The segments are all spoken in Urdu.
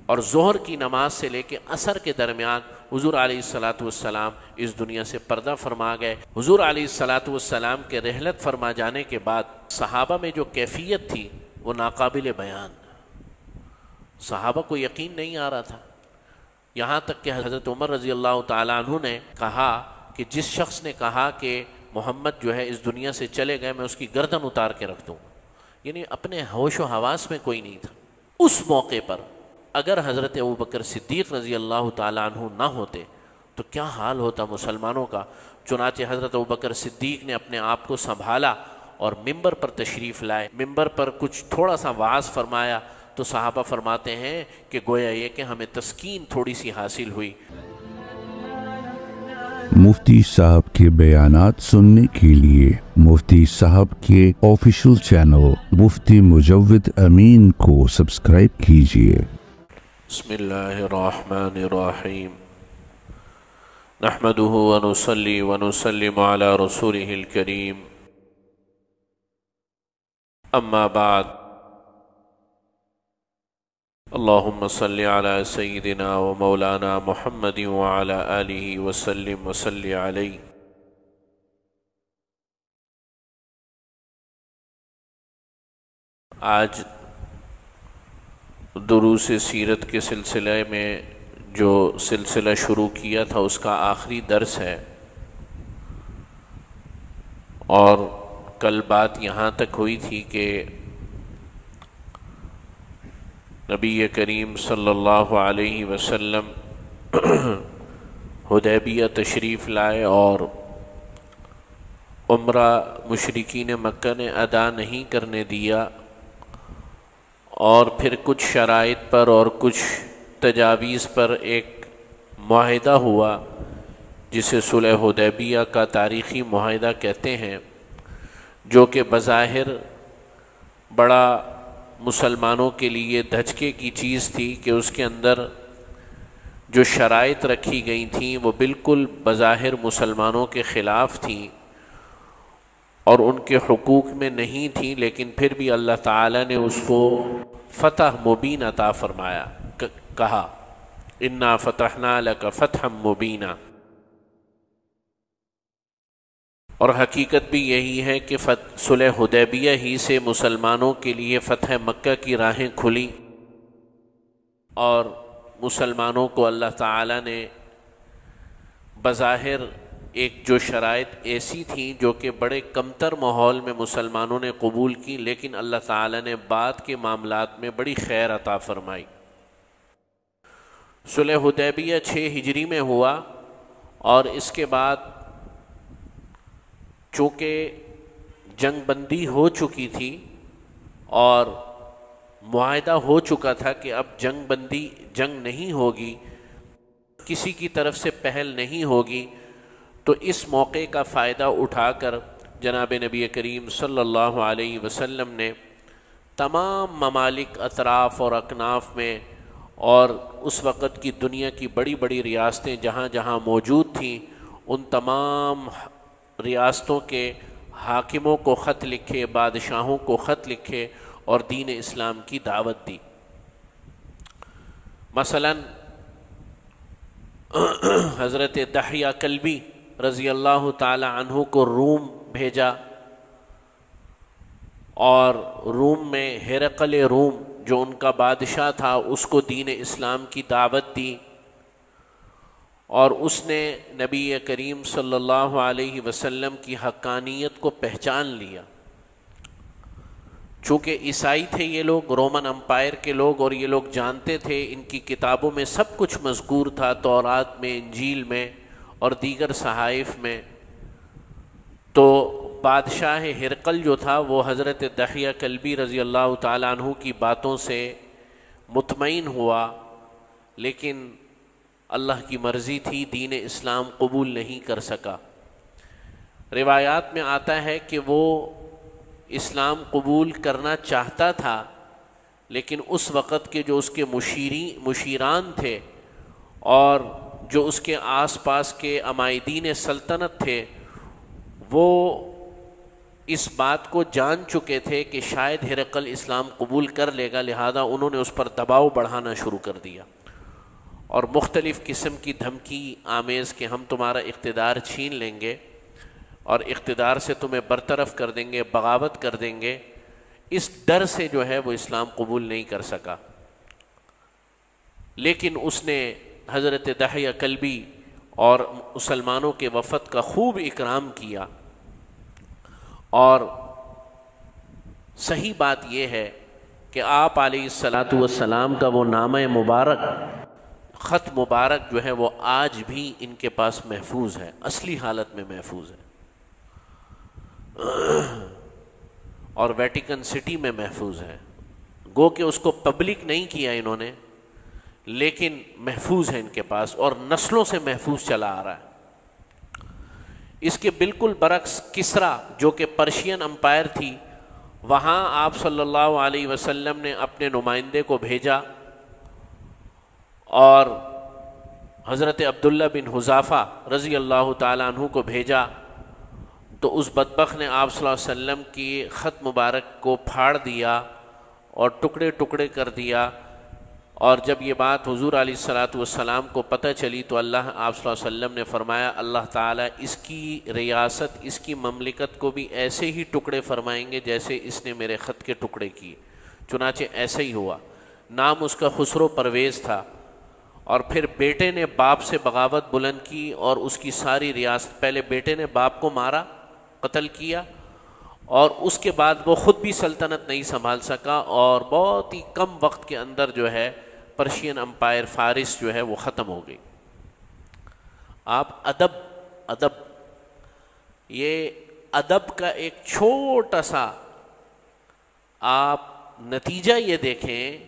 اور ظہر کی نماز سے لے کے عصر کے درمیان حضور علیہ الصلاۃ والسلام اس دنیا سے پردہ فرما گئے۔ حضور علیہ الصلاۃ والسلام کے رحلت فرما جانے کے بعد صحابہ میں جو کیفیت تھی وہ ناقابل بیان، صحابہ کو یقین نہیں آ رہا تھا، یہاں تک کہ حضرت عمر رضی اللہ تعالیٰ عنہ نے کہا کہ جس شخص نے کہا کہ محمد جو ہے اس دنیا سے چلے گئے، میں اس کی گردن اتار کے رکھ دوں، یعنی اپنے ہوش و حواس میں کوئی نہیں تھا۔ اس موقع پر اگر حضرت ابوبکر صدیق رضی اللہ تعالیٰ عنہ نہ ہوتے تو کیا حال ہوتا مسلمانوں کا۔ چنانچہ حضرت ابوبکر صدیق نے اپنے آپ کو سنبھالا اور ممبر پر تشریف لائے، ممبر پر کچھ تھوڑا سا وعظ فرمایا تو صحابہ فرماتے ہیں کہ گویا یہ کہ ہمیں تسکین تھوڑی سی حاصل ہوئی۔ مفتی صاحب کے بیانات سننے کے لیے مفتی صاحب کے آفیشیل چینل مفتی مجود امین کو سبسکرائب کیجیے۔ بسم اللہ الرحمن الرحیم، نحمده ونصلی ونسلم علی رسوله الکریم، اما بعد، اللہم صلی علی سیدنا و مولانا محمد وعلی آلہ وسلم وصلی علیہ۔ آج دروس سیرت کے سلسلے میں جو سلسلہ شروع کیا تھا اس کا آخری درس ہے، اور کل بات یہاں تک ہوئی تھی کہ نبی کریم صلی اللہ علیہ وسلم حدیبیہ تشریف لائے اور عمرہ مشرکین مکہ نے ادا نہیں کرنے دیا، اور پھر کچھ شرائط پر اور کچھ تجاویز پر ایک معاہدہ ہوا جسے صلح حدیبیہ کا تاریخی معاہدہ کہتے ہیں، جو کہ بظاہر بڑا مسلمانوں کے لیے دھچکے کی چیز تھی کہ اس کے اندر جو شرائط رکھی گئی تھیں وہ بالکل بظاہر مسلمانوں کے خلاف تھیں اور ان کے حقوق میں نہیں تھیں، لیکن پھر بھی اللہ تعالیٰ نے اس کو فتح مبین عطا فرمایا، کہا انا فتحنا لک فتحا مبینا، اور حقیقت بھی یہی ہے کہ صلح حدیبیہ ہی سے مسلمانوں کے لیے فتح مکہ کی راہیں کھلی، اور مسلمانوں کو اللہ تعالیٰ نے بظاہر ایک جو شرائط ایسی تھیں جو کہ بڑے کمتر ماحول میں مسلمانوں نے قبول کی، لیکن اللہ تعالیٰ نے بعد کے معاملات میں بڑی خیر عطا فرمائی۔ صلح حدیبیہ 6 ہجری میں ہوا، اور اس کے بعد چونکہ جنگ بندی ہو چکی تھی اور معاہدہ ہو چکا تھا کہ اب جنگ نہیں ہوگی، کسی کی طرف سے پہل نہیں ہوگی، تو اس موقع کا فائدہ اٹھا کر جناب نبی کریم صلی اللہ علیہ وسلم نے تمام ممالک اطراف اور اکناف میں اور اس وقت کی دنیا کی بڑی بڑی ریاستیں جہاں جہاں موجود تھیں، ان تمام ریاستوں کے حاکموں کو خط لکھے، بادشاہوں کو خط لکھے اور دین اسلام کی دعوت دی۔ مثلا حضرت دحیہ کلبی رضی اللہ تعالی عنہ کو روم بھیجا، اور روم میں ہرقل روم جو ان کا بادشاہ تھا اس کو دین اسلام کی دعوت دی، اور اس نے نبی کریم صلی اللہ علیہ وسلم کی حقانیت کو پہچان لیا۔ چونکہ عیسائی تھے یہ لوگ، رومن امپائر کے لوگ، اور یہ لوگ جانتے تھے، ان کی کتابوں میں سب کچھ مذکور تھا، تورات میں، انجیل میں اور دیگر صحائف میں۔ تو بادشاہ ہرقل جو تھا وہ حضرت دحیہ کلبی رضی اللہ تعالیٰ عنہ کی باتوں سے مطمئن ہوا، لیکن اللہ کی مرضی تھی، دین اسلام قبول نہیں کر سکا۔ روایات میں آتا ہے کہ وہ اسلام قبول کرنا چاہتا تھا، لیکن اس وقت کے جو اس کے مشیران تھے اور جو اس کے آس پاس کے عمائدین سلطنت تھے، وہ اس بات کو جان چکے تھے کہ شاید ہرقل اسلام قبول کر لے گا، لہذا انہوں نے اس پر دباؤ بڑھانا شروع کر دیا اور مختلف قسم کی دھمکی آمیز کہ ہم تمہارا اقتدار چھین لیں گے اور اقتدار سے تمہیں برطرف کر دیں گے، بغاوت کر دیں گے۔ اس ڈر سے جو ہے وہ اسلام قبول نہیں کر سکا، لیکن اس نے حضرت دحیہ کلبی اور مسلمانوں کے وفد کا خوب اکرام کیا۔ اور صحیح بات یہ ہے کہ آپ علیہ الصلاۃ والسلام کا وہ نامہ مبارک، خط مبارک جو ہے وہ آج بھی ان کے پاس محفوظ ہے، اصلی حالت میں محفوظ ہے، اور ویٹیکن سٹی میں محفوظ ہے۔ گو کہ اس کو پبلک نہیں کیا انہوں نے، لیکن محفوظ ہے ان کے پاس اور نسلوں سے محفوظ چلا آ رہا ہے۔ اس کے بالکل برعکس کسرا جو کہ پرشین امپائر تھی، وہاں آپ صلی اللہ علیہ وسلم نے اپنے نمائندے کو بھیجا اور حضرت عبداللہ بن حذافہ رضی اللہ تعالیٰ عنہ کو بھیجا، تو اس بدبخت نے آپ صلی اللہ علیہ وسلم کی خط مبارک کو پھاڑ دیا اور ٹکڑے ٹکڑے کر دیا۔ اور جب یہ بات حضور علیہ الصلاۃ والسلام کو پتہ چلی تو اللہ آپ صلی اللہ علیہ وسلم نے فرمایا اللہ تعالیٰ اس کی ریاست، اس کی مملکت کو بھی ایسے ہی ٹکڑے فرمائیں گے جیسے اس نے میرے خط کے ٹکڑے کیے۔ چنانچہ ایسا ہی ہوا۔ نام اس کا خسرو پرویز تھا، اور پھر بیٹے نے باپ سے بغاوت بلند کی اور اس کی ساری ریاست، پہلے بیٹے نے باپ کو مارا، قتل کیا، اور اس کے بعد وہ خود بھی سلطنت نہیں سنبھال سکا، اور بہت ہی کم وقت کے اندر جو ہے پرشین امپائر فارس جو ہے وہ ختم ہو گئی۔ آپ ادب یہ ادب کا ایک چھوٹا سا آپ نتیجہ یہ دیکھیں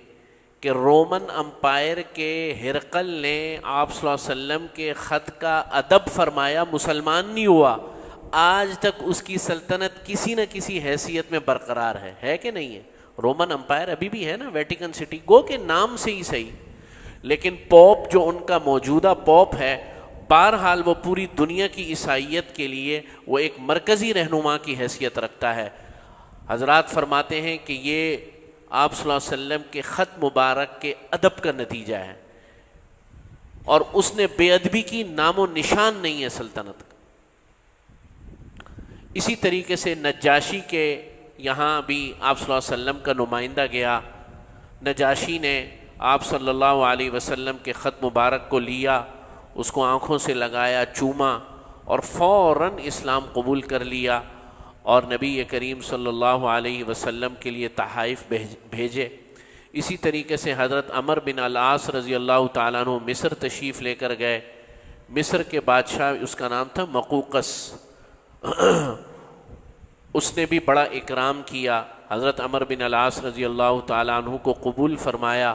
کہ رومن امپائر کے ہرقل نے آپ صلی اللہ علیہ وسلم کے خط کا ادب فرمایا، مسلمان نہیں ہوا، آج تک اس کی سلطنت کسی نہ کسی حیثیت میں برقرار ہے کہ نہیں ہے؟ رومن امپائر ابھی بھی ہے نا، ویٹیکن سٹی، گو کہ نام سے ہی صحیح، لیکن پوپ جو ان کا موجودہ پوپ ہے، بہرحال وہ پوری دنیا کی عیسائیت کے لیے وہ ایک مرکزی رہنما کی حیثیت رکھتا ہے۔ حضرات فرماتے ہیں کہ یہ آپ صلی اللہ علیہ وسلم کے خط مبارک کے ادب کا نتیجہ ہے، اور اس نے بے ادبی کی نام و نشان نہیں ہے سلطنت کا۔ اسی طریقے سے نجاشی کے یہاں بھی آپ صلی اللہ علیہ وسلم کا نمائندہ گیا، نجاشی نے آپ صلی اللہ علیہ وسلم کے خط مبارک کو لیا، اس کو آنکھوں سے لگایا، چوما، اور فوراً اسلام قبول کر لیا، اور نبی کریم صلی اللہ علیہ وسلم کے لیے تحائف بھیجے۔ اسی طریقے سے حضرت عمر بن العاص رضی اللہ تعالیٰ عنہ مصر تشریف لے کر گئے۔ مصر کے بادشاہ، اس کا نام تھا مقوقس، اس نے بھی بڑا اکرام کیا، حضرت عمر بن العاص رضی اللہ تعالیٰ عنہ کو قبول فرمایا،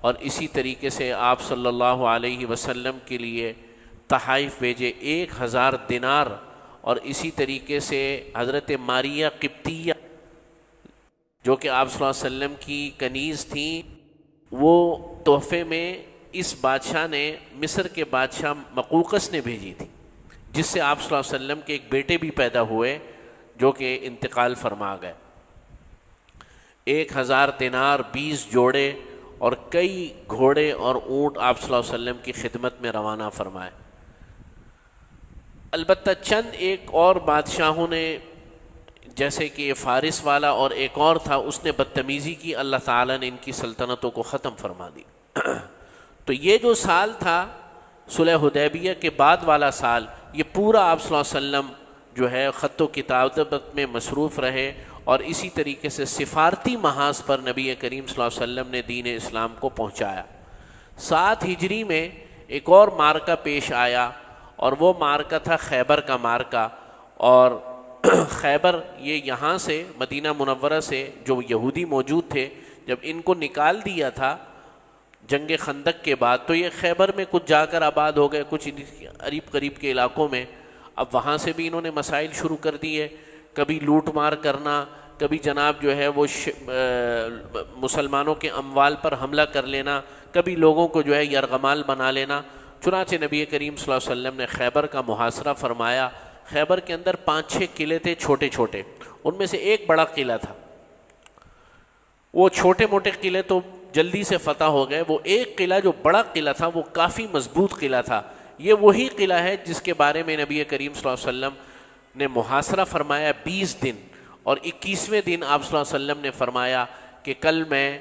اور اسی طریقے سے آپ صلی اللہ علیہ وسلم کے لیے تحائف بھیجے 1000 دینار، اور اسی طریقے سے حضرت ماریہ قبطیہ جو کہ آپ صلی اللہ علیہ وسلم کی کنیز تھیں، وہ تحفے میں اس بادشاہ نے، مصر کے بادشاہ مقوقس نے بھیجی تھی، جس سے آپ صلی اللہ علیہ وسلم کے ایک بیٹے بھی پیدا ہوئے جو کہ انتقال فرما گئے۔ 1000 دینار، 20 جوڑے اور کئی گھوڑے اور اونٹ آپ صلی اللہ علیہ وسلم کی خدمت میں روانہ فرمائے۔ البتہ چند ایک اور بادشاہوں نے، جیسے کہ یہ فارس والا اور ایک اور تھا، اس نے بدتمیزی کی، اللہ تعالیٰ نے ان کی سلطنتوں کو ختم فرما دی۔ تو یہ جو سال تھا صلح حدیبیہ کے بعد والا سال، یہ پورا آپ صلی اللہ علیہ وسلم جو ہے خط و کتابت میں مصروف رہے، اور اسی طریقے سے سفارتی محاذ پر نبی کریم صلی اللہ علیہ وسلم نے دین اسلام کو پہنچایا۔ 7 ہجری میں ایک اور مارکہ پیش آیا، اور وہ مارکہ تھا خیبر کا مارکہ، اور خیبر یہ یہاں سے مدینہ منورہ سے جو یہودی موجود تھے، جب ان کو نکال دیا تھا جنگ خندق کے بعد، تو یہ خیبر میں کچھ جا کر آباد ہو گئے، کچھ قریب قریب کے علاقوں میں۔ اب وہاں سے بھی انہوں نے مسائل شروع کر دیے، کبھی لوٹ مار کرنا، کبھی جناب جو ہے وہ مسلمانوں کے اموال پر حملہ کر لینا، کبھی لوگوں کو جو ہے یرغمال بنا لینا۔ چنانچہ نبی کریم صلی اللہ علیہ وسلم نے خیبر کا محاصرہ فرمایا، خیبر کے اندر 5-6 قلعے تھے چھوٹے چھوٹے، ان میں سے ایک بڑا قلعہ تھا۔ وہ چھوٹے موٹے قلعے تو جلدی سے فتح ہو گئے، وہ ایک قلعہ جو بڑا قلعہ تھا وہ کافی مضبوط قلعہ تھا۔ یہ وہی قلعہ ہے جس کے بارے میں نبی کریم صلی اللہ علیہ وسلم نے محاصرہ فرمایا 20 دن، اور 21ویں دن آپ صلی اللہ علیہ وسلم نے فرمایا کہ کل میں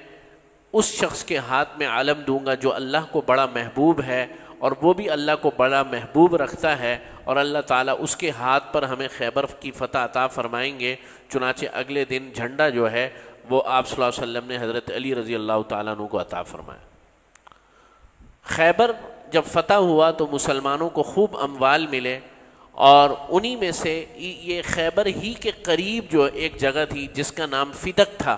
اس شخص کے ہاتھ میں علم دوں گا جو اللہ کو بڑا محبوب ہے اور وہ بھی اللہ کو بڑا محبوب رکھتا ہے، اور اللہ تعالیٰ اس کے ہاتھ پر ہمیں خیبر کی فتح عطا فرمائیں گے۔ چنانچہ اگلے دن جھنڈا جو ہے وہ آپ صلی اللہ علیہ وسلم نے حضرت علی رضی اللہ تعالیٰ عنہ کو عطا فرمایا۔ خیبر جب فتح ہوا تو مسلمانوں کو خوب اموال ملے، اور انہی میں سے یہ خیبر ہی کے قریب جو ایک جگہ تھی جس کا نام فدق تھا،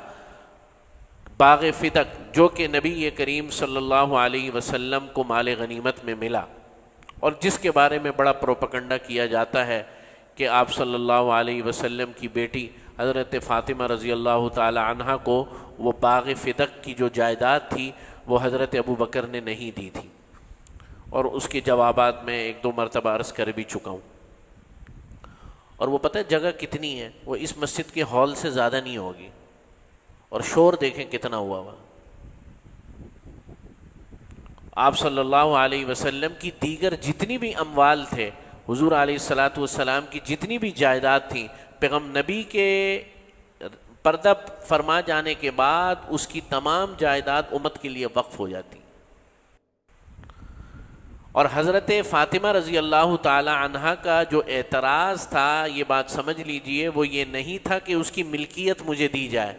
باغ فدق، جو کہ نبی کریم صلی اللہ علیہ وسلم کو مال غنیمت میں ملا، اور جس کے بارے میں بڑا پروپیگنڈا کیا جاتا ہے کہ آپ صلی اللہ علیہ وسلم کی بیٹی حضرت فاطمہ رضی اللہ تعالی عنہا کو وہ باغ فدق کی جو جائیداد تھی وہ حضرت ابو بکر نے نہیں دی تھی، اور اس کے جوابات میں 1-2 مرتبہ عرض کر بھی چکا ہوں۔ اور وہ پتہ ہے جگہ کتنی ہے؟ وہ اس مسجد کے ہال سے زیادہ نہیں ہوگی، اور شور دیکھیں کتنا ہوا ہوا۔ آپ صلی اللہ علیہ وسلم کی دیگر جتنی بھی اموال تھے، حضور علیہ الصلاۃ والسلام کی جتنی بھی جائیداد تھیں، پیغم نبی کے پردہ فرما جانے کے بعد اس کی تمام جائیداد امت کے لیے وقف ہو جاتی۔ اور حضرت فاطمہ رضی اللہ تعالی عنہا کا جو اعتراض تھا، یہ بات سمجھ لیجئے، وہ یہ نہیں تھا کہ اس کی ملکیت مجھے دی جائے،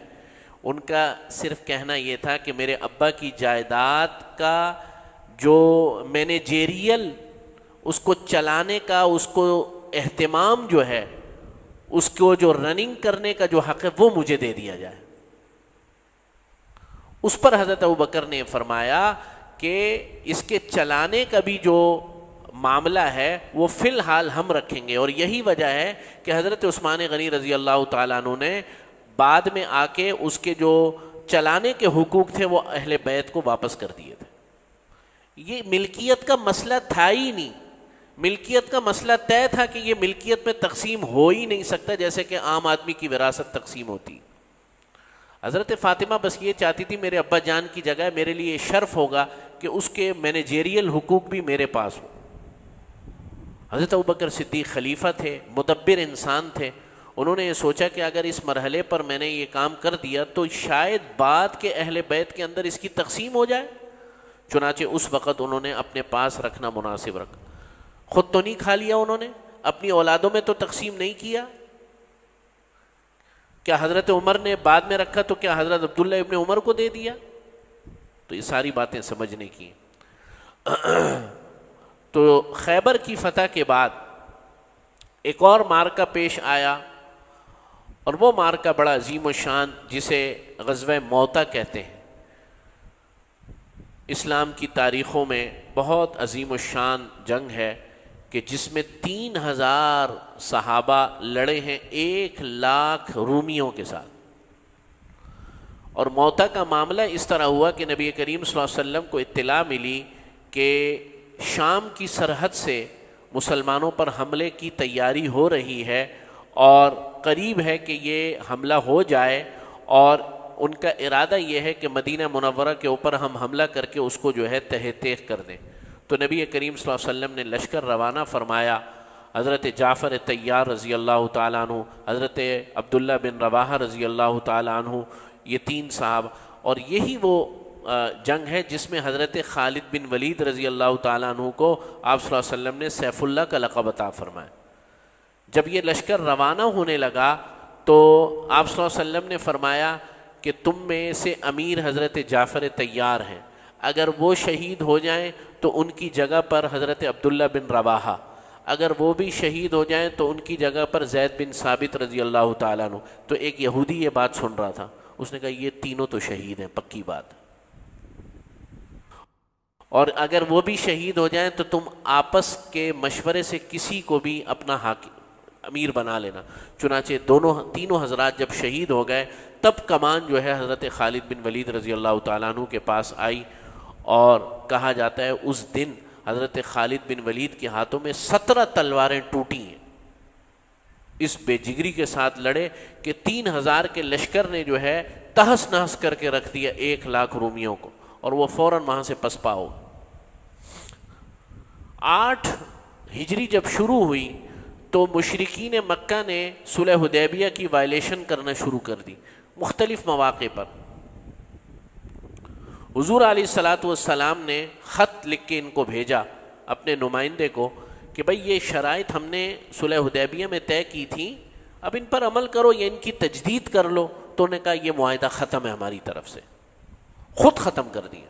ان کا صرف کہنا یہ تھا کہ میرے ابا کی جائیداد کا جو مینیجریل اس کو چلانے کا، اس کو اہتمام جو ہے، اس کو جو رننگ کرنے کا جو حق ہے وہ مجھے دے دیا جائے۔ اس پر حضرت ابوبکر نے فرمایا کہ اس کے چلانے کا بھی جو معاملہ ہے وہ فی الحال ہم رکھیں گے، اور یہی وجہ ہے کہ حضرت عثمان غنی رضی اللہ تعالیٰ عنہ نے بعد میں آ کے اس کے جو چلانے کے حقوق تھے وہ اہل بیت کو واپس کر دیے تھے۔ یہ ملکیت کا مسئلہ تھا ہی نہیں، ملکیت کا مسئلہ طے تھا کہ یہ ملکیت میں تقسیم ہو ہی نہیں سکتا جیسے کہ عام آدمی کی وراثت تقسیم ہوتی۔ حضرت فاطمہ بس یہ چاہتی تھی میرے ابا جان کی جگہ میرے لیے شرف ہوگا کہ اس کے مینیجریل حقوق بھی میرے پاس ہوں۔ حضرت ابوبکر صدیق خلیفہ تھے، مدبر انسان تھے، انہوں نے یہ سوچا کہ اگر اس مرحلے پر میں نے یہ کام کر دیا تو شاید بعد کے اہل بیت کے اندر اس کی تقسیم ہو جائے، چنانچہ اس وقت انہوں نے اپنے پاس رکھنا مناسب رکھا۔ خود تو نہیں کھا لیا انہوں نے، اپنی اولادوں میں تو تقسیم نہیں کیا۔ کیا حضرت عمر نے بعد میں رکھا تو کیا حضرت عبداللہ ابن عمر کو دے دیا؟ تو یہ ساری باتیں سمجھنے کی۔ تو خیبر کی فتح کے بعد ایک اور معرکہ پیش آیا، اور وہ معرکہ بڑا عظیم و شان جسے غزوہ موتا کہتے ہیں، اسلام کی تاریخوں میں بہت عظیم و شان جنگ ہے کہ جس میں 3000 صحابہ لڑے ہیں 1,00,000 رومیوں کے ساتھ۔ اور موتا کا معاملہ اس طرح ہوا کہ نبی کریم صلی اللہ علیہ وسلم کو اطلاع ملی کہ شام کی سرحد سے مسلمانوں پر حملے کی تیاری ہو رہی ہے، اور قریب ہے کہ یہ حملہ ہو جائے، اور ان کا ارادہ یہ ہے کہ مدینہ منورہ کے اوپر ہم حملہ کر کے اس کو جو ہے تہہ تیغ کر دیں۔ تو نبی کریم صلی اللہ علیہ وسلم نے لشکر روانہ فرمایا۔ حضرت جعفر طیار رضی اللہ تعالیٰ عنہ، حضرت عبداللہ بن رواحہ رضی اللہ تعالیٰ عنہ، یہ 3 صحابہ، اور یہی وہ جنگ ہے جس میں حضرت خالد بن ولید رضی اللہ تعالیٰ عنہ کو آپ صلی اللہ علیہ وسلم نے سیف اللہ کا لقب عطا فرمایا۔ جب یہ لشکر روانہ ہونے لگا تو آپ صلی اللہ علیہ وسلم نے فرمایا کہ تم میں سے امیر حضرت جعفر طیار ہیں، اگر وہ شہید ہو جائیں تو ان کی جگہ پر حضرت عبداللہ بن رواحہ، اگر وہ بھی شہید ہو جائیں تو ان کی جگہ پر زید بن ثابت رضی اللہ تعالیٰ عنہ۔ تو ایک یہودی یہ بات سن رہا تھا، اس نے کہا یہ تینوں تو شہید ہیں، پکی بات، اور اگر وہ بھی شہید ہو جائیں تو تم آپس کے مشورے سے کسی کو بھی اپنا امیر بنا لینا۔ چنانچہ تینوں حضرات جب شہید ہو گئے تب کمان جو ہے حضرت خالد بن ولید رضی اللہ تعالیٰ عنہ کے پاس آئی، اور کہا جاتا ہے اس دن حضرت خالد بن ولید کے ہاتھوں میں 17 تلواریں ٹوٹی ہیں، اس بے جگری کے ساتھ لڑے کہ 3000 کے لشکر نے جو ہے تہس نہس کر کے رکھ دیا 1,00,000 رومیوں کو، اور وہ فوراً وہاں سے پسپا ہو۔ 8 ہجری جب شروع ہوئی تو مشرکین مکہ نے صلح حدیبیہ کی وائلیشن کرنا شروع کر دی مختلف مواقع پر۔ حضور علیہ الصلاۃ والسلام نے خط لکھ کے ان کو بھیجا اپنے نمائندے کو کہ بھئی یہ شرائط ہم نے صلح حدیبیہ میں طے کی تھی، اب ان پر عمل کرو یا ان کی تجدید کر لو۔ تو انہوں نے کہا یہ معاہدہ ختم ہے ہماری طرف سے، خود ختم کر دیا۔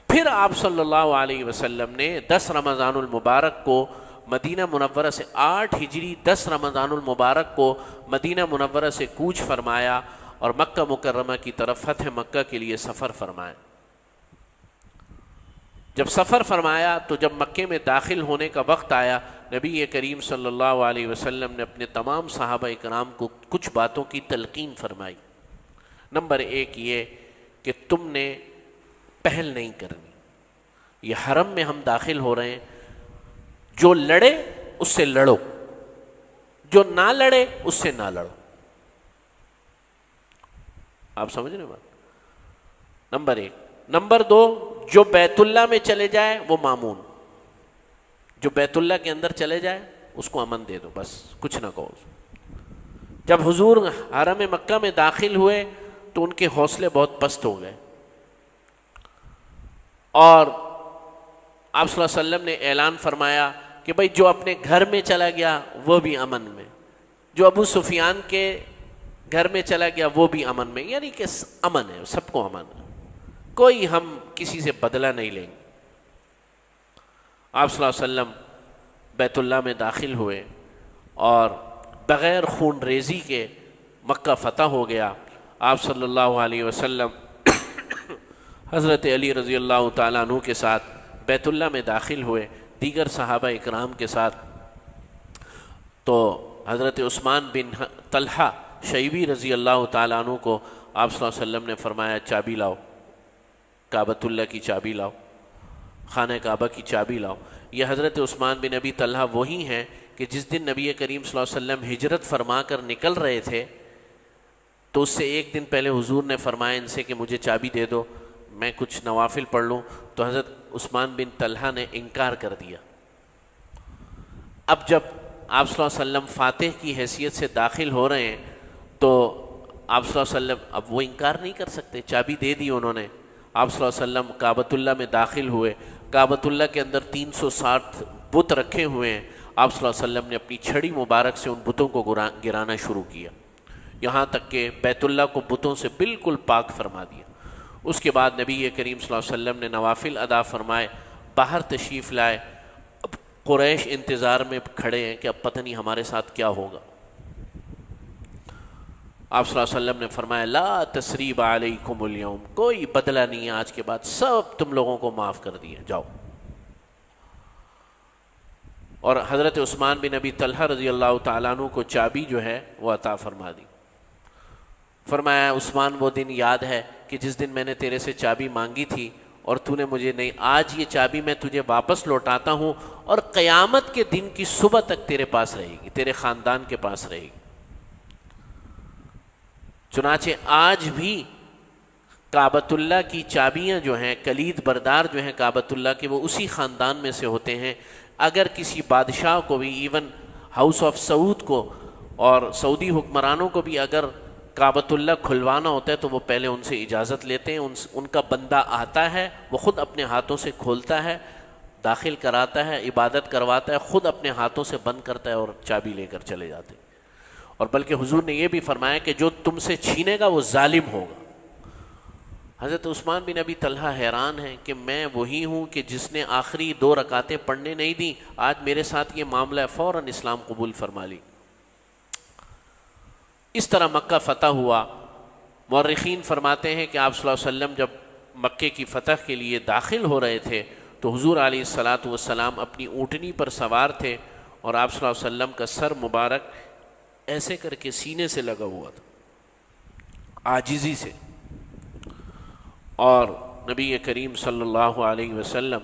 پھر آپ صلی اللہ علیہ وسلم نے 10 رمضان المبارک کو مدینہ منورہ سے 8 ہجری 10 رمضان المبارک کو مدینہ منورہ سے کوچ فرمایا اور مکہ مکرمہ کی طرف فتح مکہ کے لیے سفر فرمایا۔ جب سفر فرمایا تو جب مکے میں داخل ہونے کا وقت آیا، نبی کریم صلی اللہ علیہ وسلم نے اپنے تمام صحابہ اکرام کو کچھ باتوں کی تلقین فرمائی۔ نمبر 1 یہ کہ تم نے پہل نہیں کرنی، یہ حرم میں ہم داخل ہو رہے ہیں، جو لڑے اس سے لڑو، جو نہ لڑے اس سے نہ لڑو۔ آپ سمجھ رہے ہیں بات؟ نمبر 1۔ نمبر 2، جو بیت اللہ میں چلے جائے وہ مامون، جو بیت اللہ کے اندر چلے جائے اس کو امن دے دو، بس کچھ نہ کہو۔ جب حضور حرم مکہ میں داخل ہوئے تو ان کے حوصلے بہت پست ہو گئے، اور آپ صلی اللہ علیہ وسلم نے اعلان فرمایا کہ بھئی جو اپنے گھر میں چلا گیا وہ بھی امن میں، جو ابو سفیان کے گھر میں چلا گیا وہ بھی امن میں، یعنی کہ امن ہے، سب کو امن ہے، کوئی ہم کسی سے بدلہ نہیں لیں گے۔ آپ صلی اللہ علیہ وسلم بیت اللہ میں داخل ہوئے اور بغیر خون ریزی کے مکہ فتح ہو گیا۔ آپ صلی اللہ علیہ وسلم حضرت علی رضی اللہ تعالیٰ عنہ کے ساتھ بیت اللہ میں داخل ہوئے دیگر صحابہ اکرام کے ساتھ، تو حضرت عثمان بن طلحہ شیبی رضی اللہ تعالیٰ عنہ کو آپ صلی اللہ علیہ وسلم نے فرمایا چابی لاؤ، کعبۃ اللہ کی چابی لاؤ، خانہ کعبہ کی چابی لاؤ۔ یہ حضرت عثمان بن ابی طلحہ وہی ہیں کہ جس دن نبی کریم صلی اللہ علیہ وسلم ہجرت فرما کر نکل رہے تھے تو اس سے ایک دن پہلے حضور نے فرمایا ان سے کہ مجھے چابی دے دو، میں کچھ نوافل پڑھ لوں، تو حضرت عثمان بن طلحہ نے انکار کر دیا۔ اب جب آپ صلی اللہ علیہ وسلم فاتح کی حیثیت سے داخل ہو رہے ہیں تو آپ صلی اللہ علیہ وسلم اب وہ انکار نہیں کر سکتے، چابی دے دی انہوں نے۔ آپ صلی اللہ علیہ وسلم کعبۃ اللہ میں داخل ہوئے، کعبۃ اللہ کے اندر 360 بت رکھے ہوئے ہیں، آپ صلی اللہ علیہ وسلم نے اپنی چھڑی مبارک سے ان بتوں کو گرانا شروع کیا، یہاں تک کہ بیت اللہ کو بتوں سے بالکل پاک فرما دیا۔ اس کے بعد نبی کریم صلی اللہ علیہ وسلم نے نوافل ادا فرمائے، باہر تشریف لائے۔ اب قریش انتظار میں کھڑے ہیں کہ اب پتہ نہیں ہمارے ساتھ کیا ہوگا۔ آپ صلی اللہ علیہ وسلم نے فرمایا لا تثریب علیکم اليوم، کوئی بدلہ نہیں ہے آج کے بعد، سب تم لوگوں کو معاف کر دیا، جاؤ۔ اور حضرت عثمان بن ابی طلحہ رضی اللہ تعالیٰ عنہ کو چابی جو ہے وہ عطا فرما دی۔ فرمایا عثمان وہ دن یاد ہے کہ جس دن میں نے تیرے سے چابی مانگی تھی اور تو نے مجھے نہیں، آج یہ چابی میں تجھے واپس لوٹاتا ہوں اور قیامت کے دن کی صبح تک تیرے پاس رہے گی، تیرے خاندان کے پاس رہے گی۔ چنانچہ آج بھی کعبۃ اللہ کی چابیاں جو ہیں، کلید بردار جو ہیں کعبۃ اللہ کے، وہ اسی خاندان میں سے ہوتے ہیں۔ اگر کسی بادشاہ کو بھی، ایون ہاؤس آف سعود کو اور سعودی حکمرانوں کو بھی اگر کعبۃ اللہ کھلوانا ہوتا ہے تو وہ پہلے ان سے اجازت لیتے ہیں، ان کا بندہ آتا ہے، وہ خود اپنے ہاتھوں سے کھولتا ہے، داخل کراتا ہے، عبادت کرواتا ہے، خود اپنے ہاتھوں سے بند کرتا ہے اور چابی لے کر چلے جاتے ہیں۔ اور بلکہ حضور نے یہ بھی فرمایا کہ جو تم سے چھینے گا وہ ظالم ہوگا۔ حضرت عثمان بن ابی طلحہ حیران ہیں کہ میں وہی ہوں کہ جس نے آخری 2 رکعتیں پڑھنے نہیں دی، آج میرے ساتھ یہ معاملہ ہے، فوراً اسلام قبول فرما لی۔ اس طرح مکہ فتح ہوا۔ مورخین فرماتے ہیں کہ آپ صلی اللہ علیہ وسلم جب مکے کی فتح کے لیے داخل ہو رہے تھے تو حضور علیہ الصلاۃ والسلام اپنی اونٹنی پر سوار تھے اور آپ صلی اللہ علیہ وسلم کا سر مبارک ایسے کر کے سینے سے لگا ہوا تھا، عاجزی سے، اور نبی کریم صلی اللہ علیہ وسلم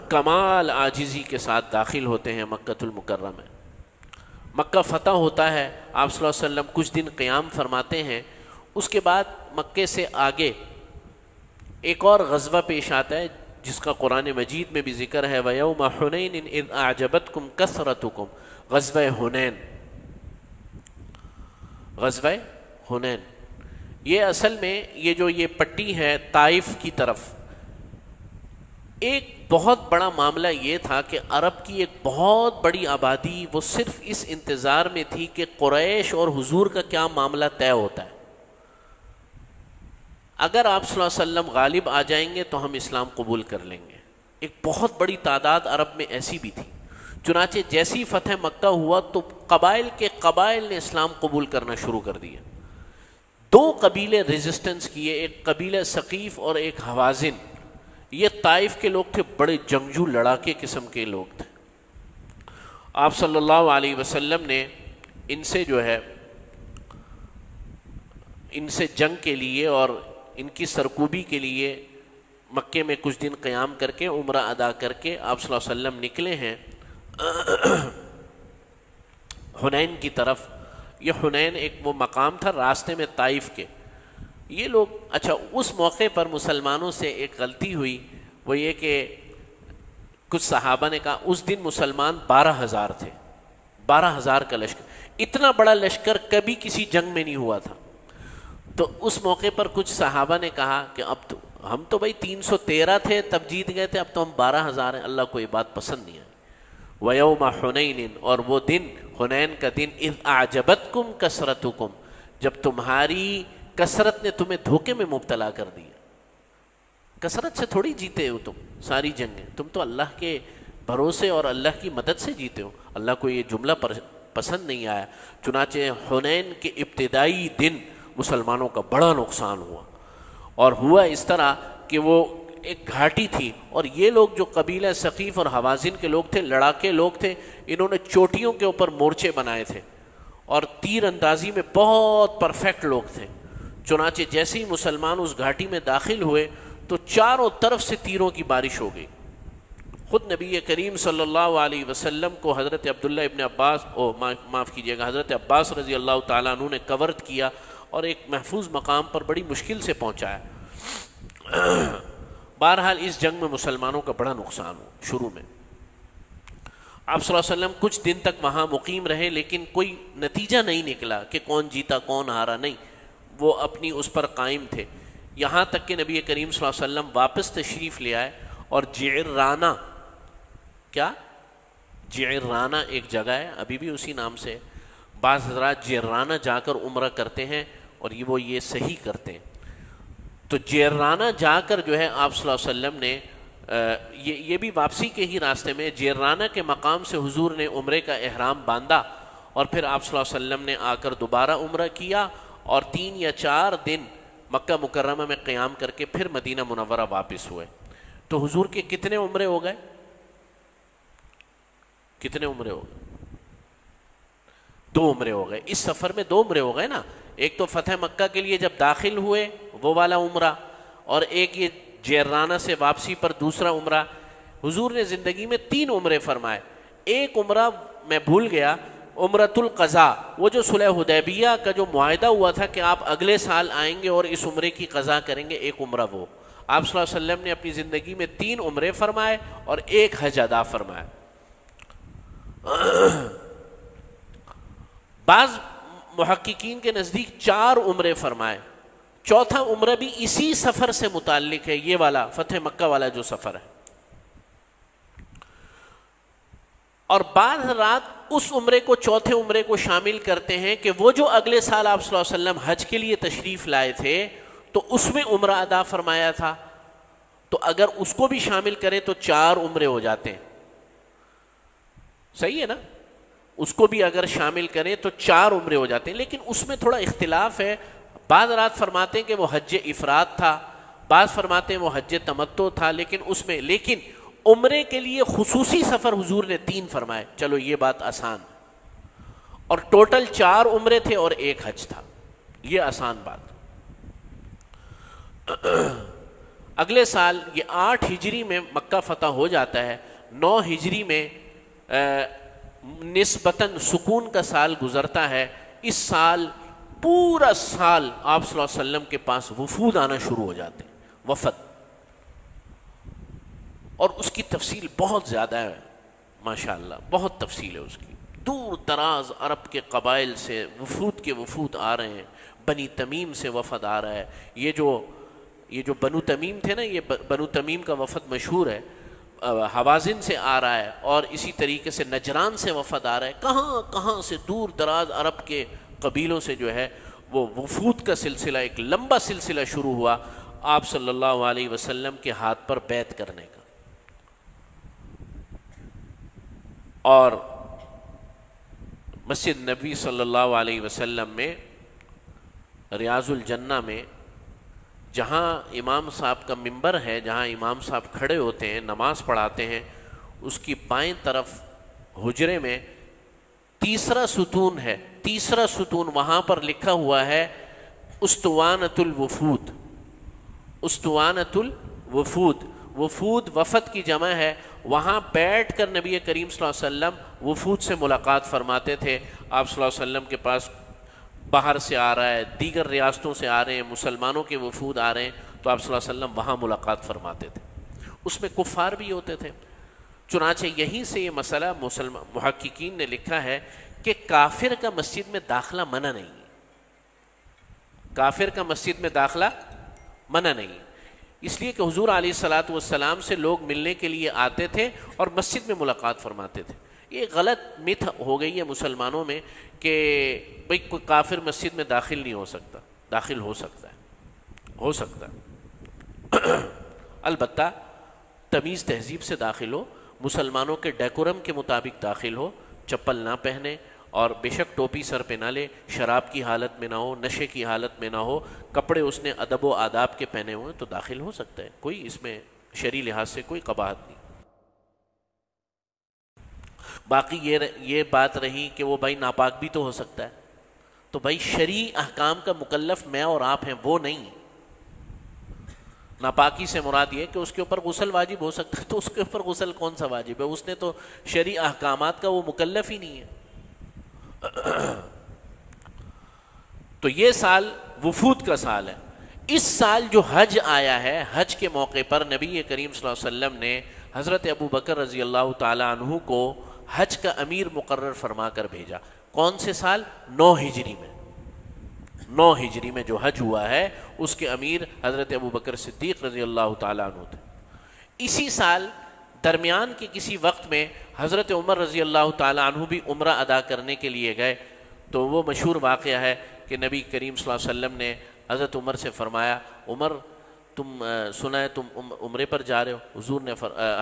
کمال عاجزی کے ساتھ داخل ہوتے ہیں مکۃ المکرمہ میں۔ مکہ فتح ہوتا ہے، آپ صلی اللہ علیہ وسلم کچھ دن قیام فرماتے ہیں، اس کے بعد مکے سے آگے ایک اور غزوہ پیش آتا ہے جس کا قرآن مجید میں بھی ذکر ہے، وَيَوْمَ حُنَيْنٍ إِذْ أَعْجَبَتْكُمْ كَثْرَتُكُمْ، غزوہ حنین، غزوہ حنین۔ یہ اصل میں یہ پٹی ہے طائف کی طرف، ایک بہت بڑا معاملہ یہ تھا کہ عرب کی ایک بہت بڑی آبادی وہ صرف اس انتظار میں تھی کہ قریش اور حضور کا کیا معاملہ طے ہوتا ہے، اگر آپ صلی اللہ علیہ وسلم غالب آ جائیں گے تو ہم اسلام قبول کر لیں گے۔ ایک بہت بڑی تعداد عرب میں ایسی بھی تھی، چنانچہ جیسی فتح مکہ ہوا تو قبائل کے قبائل نے اسلام قبول کرنا شروع کر دیا۔ دو قبیلے ریزسٹنس کیے، ایک قبیلہ ثقیف اور ایک حوازن۔ یہ طائف کے لوگ تھے، بڑے جنگجو لڑاکے قسم کے لوگ تھے۔ آپ صلی اللہ علیہ وسلم نے ان سے جنگ کے لیے اور ان کی سرکوبی کے لیے مکے میں کچھ دن قیام کر کے عمرہ ادا کر کے آپ صلی اللہ علیہ وسلم نکلے ہیں حنین کی طرف۔ یہ حنین ایک وہ مقام تھا راستے میں طائف کے۔ یہ لوگ اچھا اس موقع پر مسلمانوں سے ایک غلطی ہوئی، وہ یہ کہ کچھ صحابہ نے کہا، اس دن مسلمان 12,000 تھے، 12,000 کا لشکر، اتنا بڑا لشکر کبھی کسی جنگ میں نہیں ہوا تھا۔ تو اس موقع پر کچھ صحابہ نے کہا کہ اب تو ہم تو بھائی 313 تھے تب جیت گئے تھے، اب تو ہم 12,000 ہیں، اللہ کو یہ بات پسند نہیں آئی۔ وَيَوْمَ حُنَيْنٍ، اور وہ دن حنین کا دن، اِذْ أَعْجَبَتْكُمْ كَثْرَتُكُمْ، جب تمہاری کثرت نے تمہیں دھوکے میں مبتلا کر دیا۔ کثرت سے تھوڑی جیتے ہو تم ساری جنگیں، تم تو اللہ کے بھروسے اور اللہ کی مدد سے جیتے ہو۔ اللہ کو یہ جملہ پسند نہیں آیا، چنانچہ حنین کے ابتدائی دن مسلمانوں کا بڑا نقصان ہوا، اور ہوا اس طرح کہ وہ ایک گھاٹی تھی، اور یہ لوگ جو قبیلہ ثقیف اور حوازن کے لوگ تھے، لڑاکے لوگ تھے، انہوں نے چوٹیوں کے اوپر مورچے بنائے تھے اور تیر اندازی میں بہت پرفیکٹ لوگ تھے۔ چنانچہ جیسے ہی مسلمان اس گھاٹی میں داخل ہوئے تو چاروں طرف سے تیروں کی بارش ہو گئی۔ خود نبی کریم صلی اللہ علیہ وسلم کو حضرت عبداللہ ابن عباس معاف کیجیے گا حضرت عباس رضی اللہ تعالیٰ عنہ نے کور کیا اور ایک محفوظ مقام پر بڑی مشکل سے پہنچایا۔ بہرحال اس جنگ میں مسلمانوں کا بڑا نقصان ہوا شروع میں۔ آپ صلی اللہ علیہ وسلم کچھ دن تک وہاں مقیم رہے، لیکن کوئی نتیجہ نہیں نکلا کہ کون جیتا کون ہارا، نہیں، وہ اپنی اس پر قائم تھے، یہاں تک کہ نبی کریم صلی اللہ علیہ وسلم واپس تشریف لے آئے اور جعرانہ، کیا جعرانہ ایک جگہ ہے ابھی بھی اسی نام سے، بعض حضرات جعرانہ جا کر عمرہ کرتے ہیں اور یہ صحیح کرتے ہیں۔ تو جعرانہ جا کر جو ہے آپ صلی اللہ علیہ وسلم نے یہ بھی واپسی کے ہی راستے میں جعرانہ کے مقام سے حضور نے عمرے کا احرام باندھا، اور پھر آپ صلی اللہ علیہ وسلم نے آ کر دوبارہ عمرہ کیا اور 3 یا 4 دن مکہ مکرمہ میں قیام کر کے پھر مدینہ منورہ واپس ہوئے۔ تو حضور کے کتنے عمرے ہو گئے؟ کتنے عمرے ہو گئے؟ 2 عمرے ہو گئے۔ اس سفر میں 2 عمرے ہو گئے نا، ایک تو فتح مکہ کے لیے جب داخل ہوئے وہ والا عمرہ، اور ایک یہ جعرانہ سے واپسی پر دوسرا عمرہ۔ حضور نے زندگی میں 3 عمرے فرمائے۔ ایک عمرہ میں بھول گیا، عمرۃ القضاء، وہ جو صلح حدیبیہ کا جو معاہدہ ہوا تھا کہ آپ اگلے سال آئیں گے اور اس عمرے کی قضا کریں گے، ایک عمرہ وہ۔ آپ صلی اللہ علیہ وسلم نے اپنی زندگی میں 3 عمرے فرمائے اور 1 حج ادا فرمائے۔ بعض محققین کے نزدیک 4 عمرے فرمائے، چوتھا عمرہ بھی اسی سفر سے متعلق ہے، یہ والا فتح مکہ والا جو سفر ہے۔ اور بعض رات اس عمرے کو چوتھے عمرے کو شامل کرتے ہیں کہ وہ جو اگلے سال آپ صلی اللہ علیہ وسلم حج کے لیے تشریف لائے تھے تو اس میں عمرہ ادا فرمایا تھا، تو اگر اس کو بھی شامل کریں تو 4 عمرے ہو جاتے ہیں، صحیح ہے نا؟ اس کو بھی اگر شامل کریں تو 4 عمرے ہو جاتے ہیں، لیکن اس میں تھوڑا اختلاف ہے۔ بعض رات فرماتے ہیں کہ وہ حج افراد تھا، بعض فرماتے ہیں وہ حج تمتع تھا، لیکن عمرے کے لیے خصوصی سفر حضور نے 3 فرمائے۔ چلو یہ بات آسان، اور ٹوٹل 4 عمرے تھے اور 1 حج تھا، یہ آسان بات۔ اگلے سال یہ 8 ہجری میں مکہ فتح ہو جاتا ہے، 9 ہجری میں نسبتاً سکون کا سال گزرتا ہے، اس سال پورا سال آپ صلی اللہ علیہ وسلم کے پاس وفود آنا شروع ہو جاتے ہیں، وفد، اور اس کی تفصیل بہت زیادہ ہے ماشاءاللہ، بہت تفصیل ہے اس کی. دور دراز عرب کے قبائل سے وفود کے وفود آ رہے ہیں. بنی تمیم سے وفد آ رہا ہے. یہ جو بنو تمیم تھے نا، یہ بنو تمیم کا وفد مشہور ہے. حوازن سے آ رہا ہے، اور اسی طریقے سے نجران سے وفد آ رہا ہے. کہاں کہاں سے دور دراز عرب کے قبیلوں سے جو ہے وہ وفود کا سلسلہ، ایک لمبا سلسلہ شروع ہوا آپ صلی اللہ علیہ وسلم کے ہاتھ پر بیعت کرنے کا. اور مسجد نبی صلی اللہ علیہ وسلم میں ریاض الجنہ میں جہاں امام صاحب کا منبر ہے، جہاں امام صاحب کھڑے ہوتے ہیں نماز پڑھاتے ہیں، اس کی بائیں طرف حجرے میں تیسرا ستون ہے. تیسرا ستون وہاں پر لکھا ہوا ہے اسطوانۃ الوفود. اسطوانۃ الوفود، وفود وفد کی جمع ہے. وہاں بیٹھ کر نبی کریم صلی اللہ علیہ وسلم وفود سے ملاقات فرماتے تھے. آپ صلی اللہ علیہ وسلم کے پاس باہر سے آ رہا ہے، دیگر ریاستوں سے آ رہے ہیں، مسلمانوں کے وفود آ رہے ہیں، تو آپ صلی اللہ علیہ وسلم وہاں ملاقات فرماتے تھے. اس میں کفار بھی ہوتے تھے. چنانچہ یہیں سے یہ مسئلہ محققین نے لکھا ہے کہ کافر کا مسجد میں داخلہ منع نہیں ہے. کافر کا مسجد میں داخلہ منع نہیں، اس لیے کہ حضور علیہ الصلاۃ والسلام سے لوگ ملنے کے لیے آتے تھے اور مسجد میں ملاقات فرماتے تھے. یہ غلط مت ہو گئی ہے مسلمانوں میں کہ بھئی کوئی کافر مسجد میں داخل نہیں ہو سکتا. داخل ہو سکتا ہے البتہ تمیز تہذیب سے داخل ہو، مسلمانوں کے ڈیکورم کے مطابق داخل ہو، چپل نہ پہنے، اور بے شک ٹوپی سر پہ نہ لے، شراب کی حالت میں نہ ہو، نشے کی حالت میں نہ ہو، کپڑے اس نے ادب و آداب کے پہنے ہوئے تو داخل ہو سکتا ہے. کوئی اس میں شرعی لحاظ سے کوئی قباحت نہیں. باقی یہ بات رہی کہ وہ بھائی ناپاک بھی تو ہو سکتا ہے، تو بھائی شرعی احکام کا مکلف میں اور آپ ہیں، وہ نہیں. ناپاکی سے مراد یہ کہ اس کے اوپر غسل واجب ہو سکتا ہے، تو اس کے اوپر غسل کون سا واجب ہے؟ اس نے تو شرعی احکامات کا وہ مکلف ہی نہیں ہے. تو یہ سال وفود کا سال ہے. اس سال جو حج آیا ہے، حج کے موقع پر نبی کریم صلی اللہ علیہ وسلم نے حضرت ابو بکر رضی اللہ تعالی عنہ کو حج کا امیر مقرر فرما کر بھیجا. کون سے سال؟ 9 ہجری میں. 9 ہجری میں جو حج ہوا ہے اس کے امیر حضرت ابو بکر صدیق رضی اللہ تعالی عنہ تھے. اسی سال درمیان کے کسی وقت میں حضرت عمر رضی اللہ تعالی عنہ بھی عمرہ ادا کرنے کے لیے گئے. تو وہ مشہور واقعہ ہے کہ نبی کریم صلی اللہ علیہ وسلم نے حضرت عمر سے فرمایا، عمر تم سنا ہے تم عمرے پر جا رہے ہو؟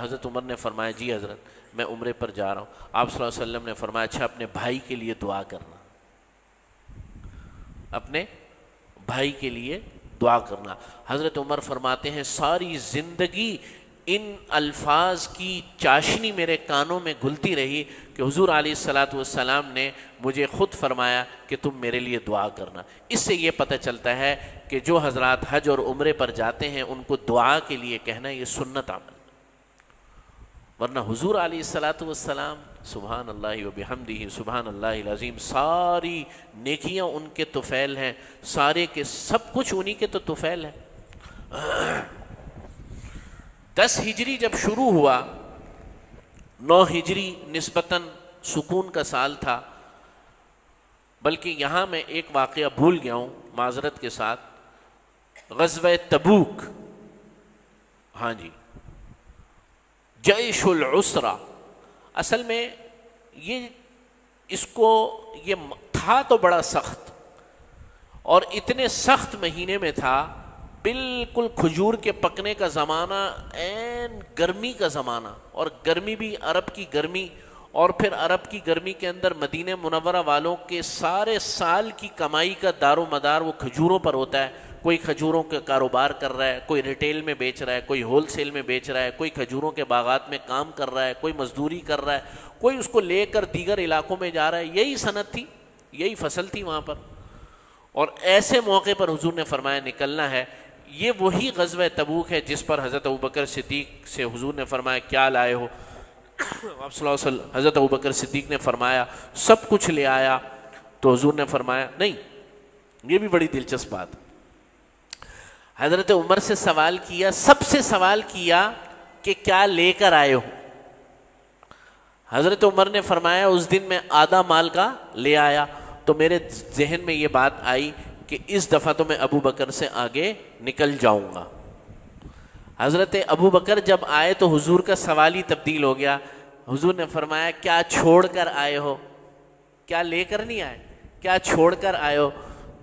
حضرت عمر نے فرمایا جی حضرت میں عمرے پر جا رہا ہوں. آپ صلی اللہ علیہ وسلم نے فرمایا اچھا اپنے بھائی کے لیے دعا کرنا، اپنے بھائی کے لیے دعا کرنا. حضرت عمر فرماتے ہیں ساری زندگی ان الفاظ کی چاشنی میرے کانوں میں گھلتی رہی کہ حضور علیہ الصلاۃ والسلام نے مجھے خود فرمایا کہ تم میرے لیے دعا کرنا. اس سے یہ پتہ چلتا ہے کہ جو حضرات حج اور عمرے پر جاتے ہیں ان کو دعا کے لیے کہنا یہ سنت عمل، ورنہ حضور علیہ الصلاۃ والسلام سبحان اللہ وبحمدہ سبحان اللہ العظیم، ساری نیکیاں ان کے طفیل ہیں، سارے کے سب کچھ انہی کے تو طفیل ہے. 10 ہجری جب شروع ہوا، 9 ہجری نسبتاً سکون کا سال تھا. بلکہ یہاں میں ایک واقعہ بھول گیا ہوں معذرت کے ساتھ، غزوہ تبوک، ہاں جی، جیش العسرہ. اصل میں یہ تھا تو بڑا سخت، اور اتنے سخت مہینے میں تھا، بالکل کھجور کے پکنے کا زمانہ، عین گرمی کا زمانہ، اور گرمی بھی عرب کی گرمی، اور پھر عرب کی گرمی کے اندر مدینہ منورہ والوں کے سارے سال کی کمائی کا دار و مدار وہ کھجوروں پر ہوتا ہے. کوئی کھجوروں کا کاروبار کر رہا ہے، کوئی ریٹیل میں بیچ رہا ہے، کوئی ہول سیل میں بیچ رہا ہے، کوئی کھجوروں کے باغات میں کام کر رہا ہے، کوئی مزدوری کر رہا ہے، کوئی اس کو لے کر دیگر علاقوں میں جا رہا ہے. یہی صنعت تھی، یہی فصل تھی وہاں پر. اور ایسے موقع پر حضور نے فرمایا نکلنا ہے. یہ وہی غزوہ تبوک ہے جس پر حضرت ابوبکر صدیق سے حضور نے فرمایا کیا لائے ہو؟ آپ صلی اللہ علیہ وسلم حضرت ابوبکر صدیق نے فرمایا سب کچھ لے آیا، تو حضور نے فرمایا نہیں، یہ بھی بڑی دلچسپ بات۔ حضرت عمر سے سوال کیا، سب سے سوال کیا کہ کیا لے کر آئے ہو؟ حضرت عمر نے فرمایا اس دن میں آدھا مال کا لے آیا، تو میرے ذہن میں یہ بات آئی کہ اس دفعہ تو میں ابو بکر سے آگے نکل جاؤں گا۔ حضرت ابو بکر جب آئے تو حضور کا سوال ہی تبدیل ہو گیا۔ حضور نے فرمایا کیا چھوڑ کر آئے ہو؟ کیا لے کر نہیں آئے، کیا چھوڑ کر آئے ہو؟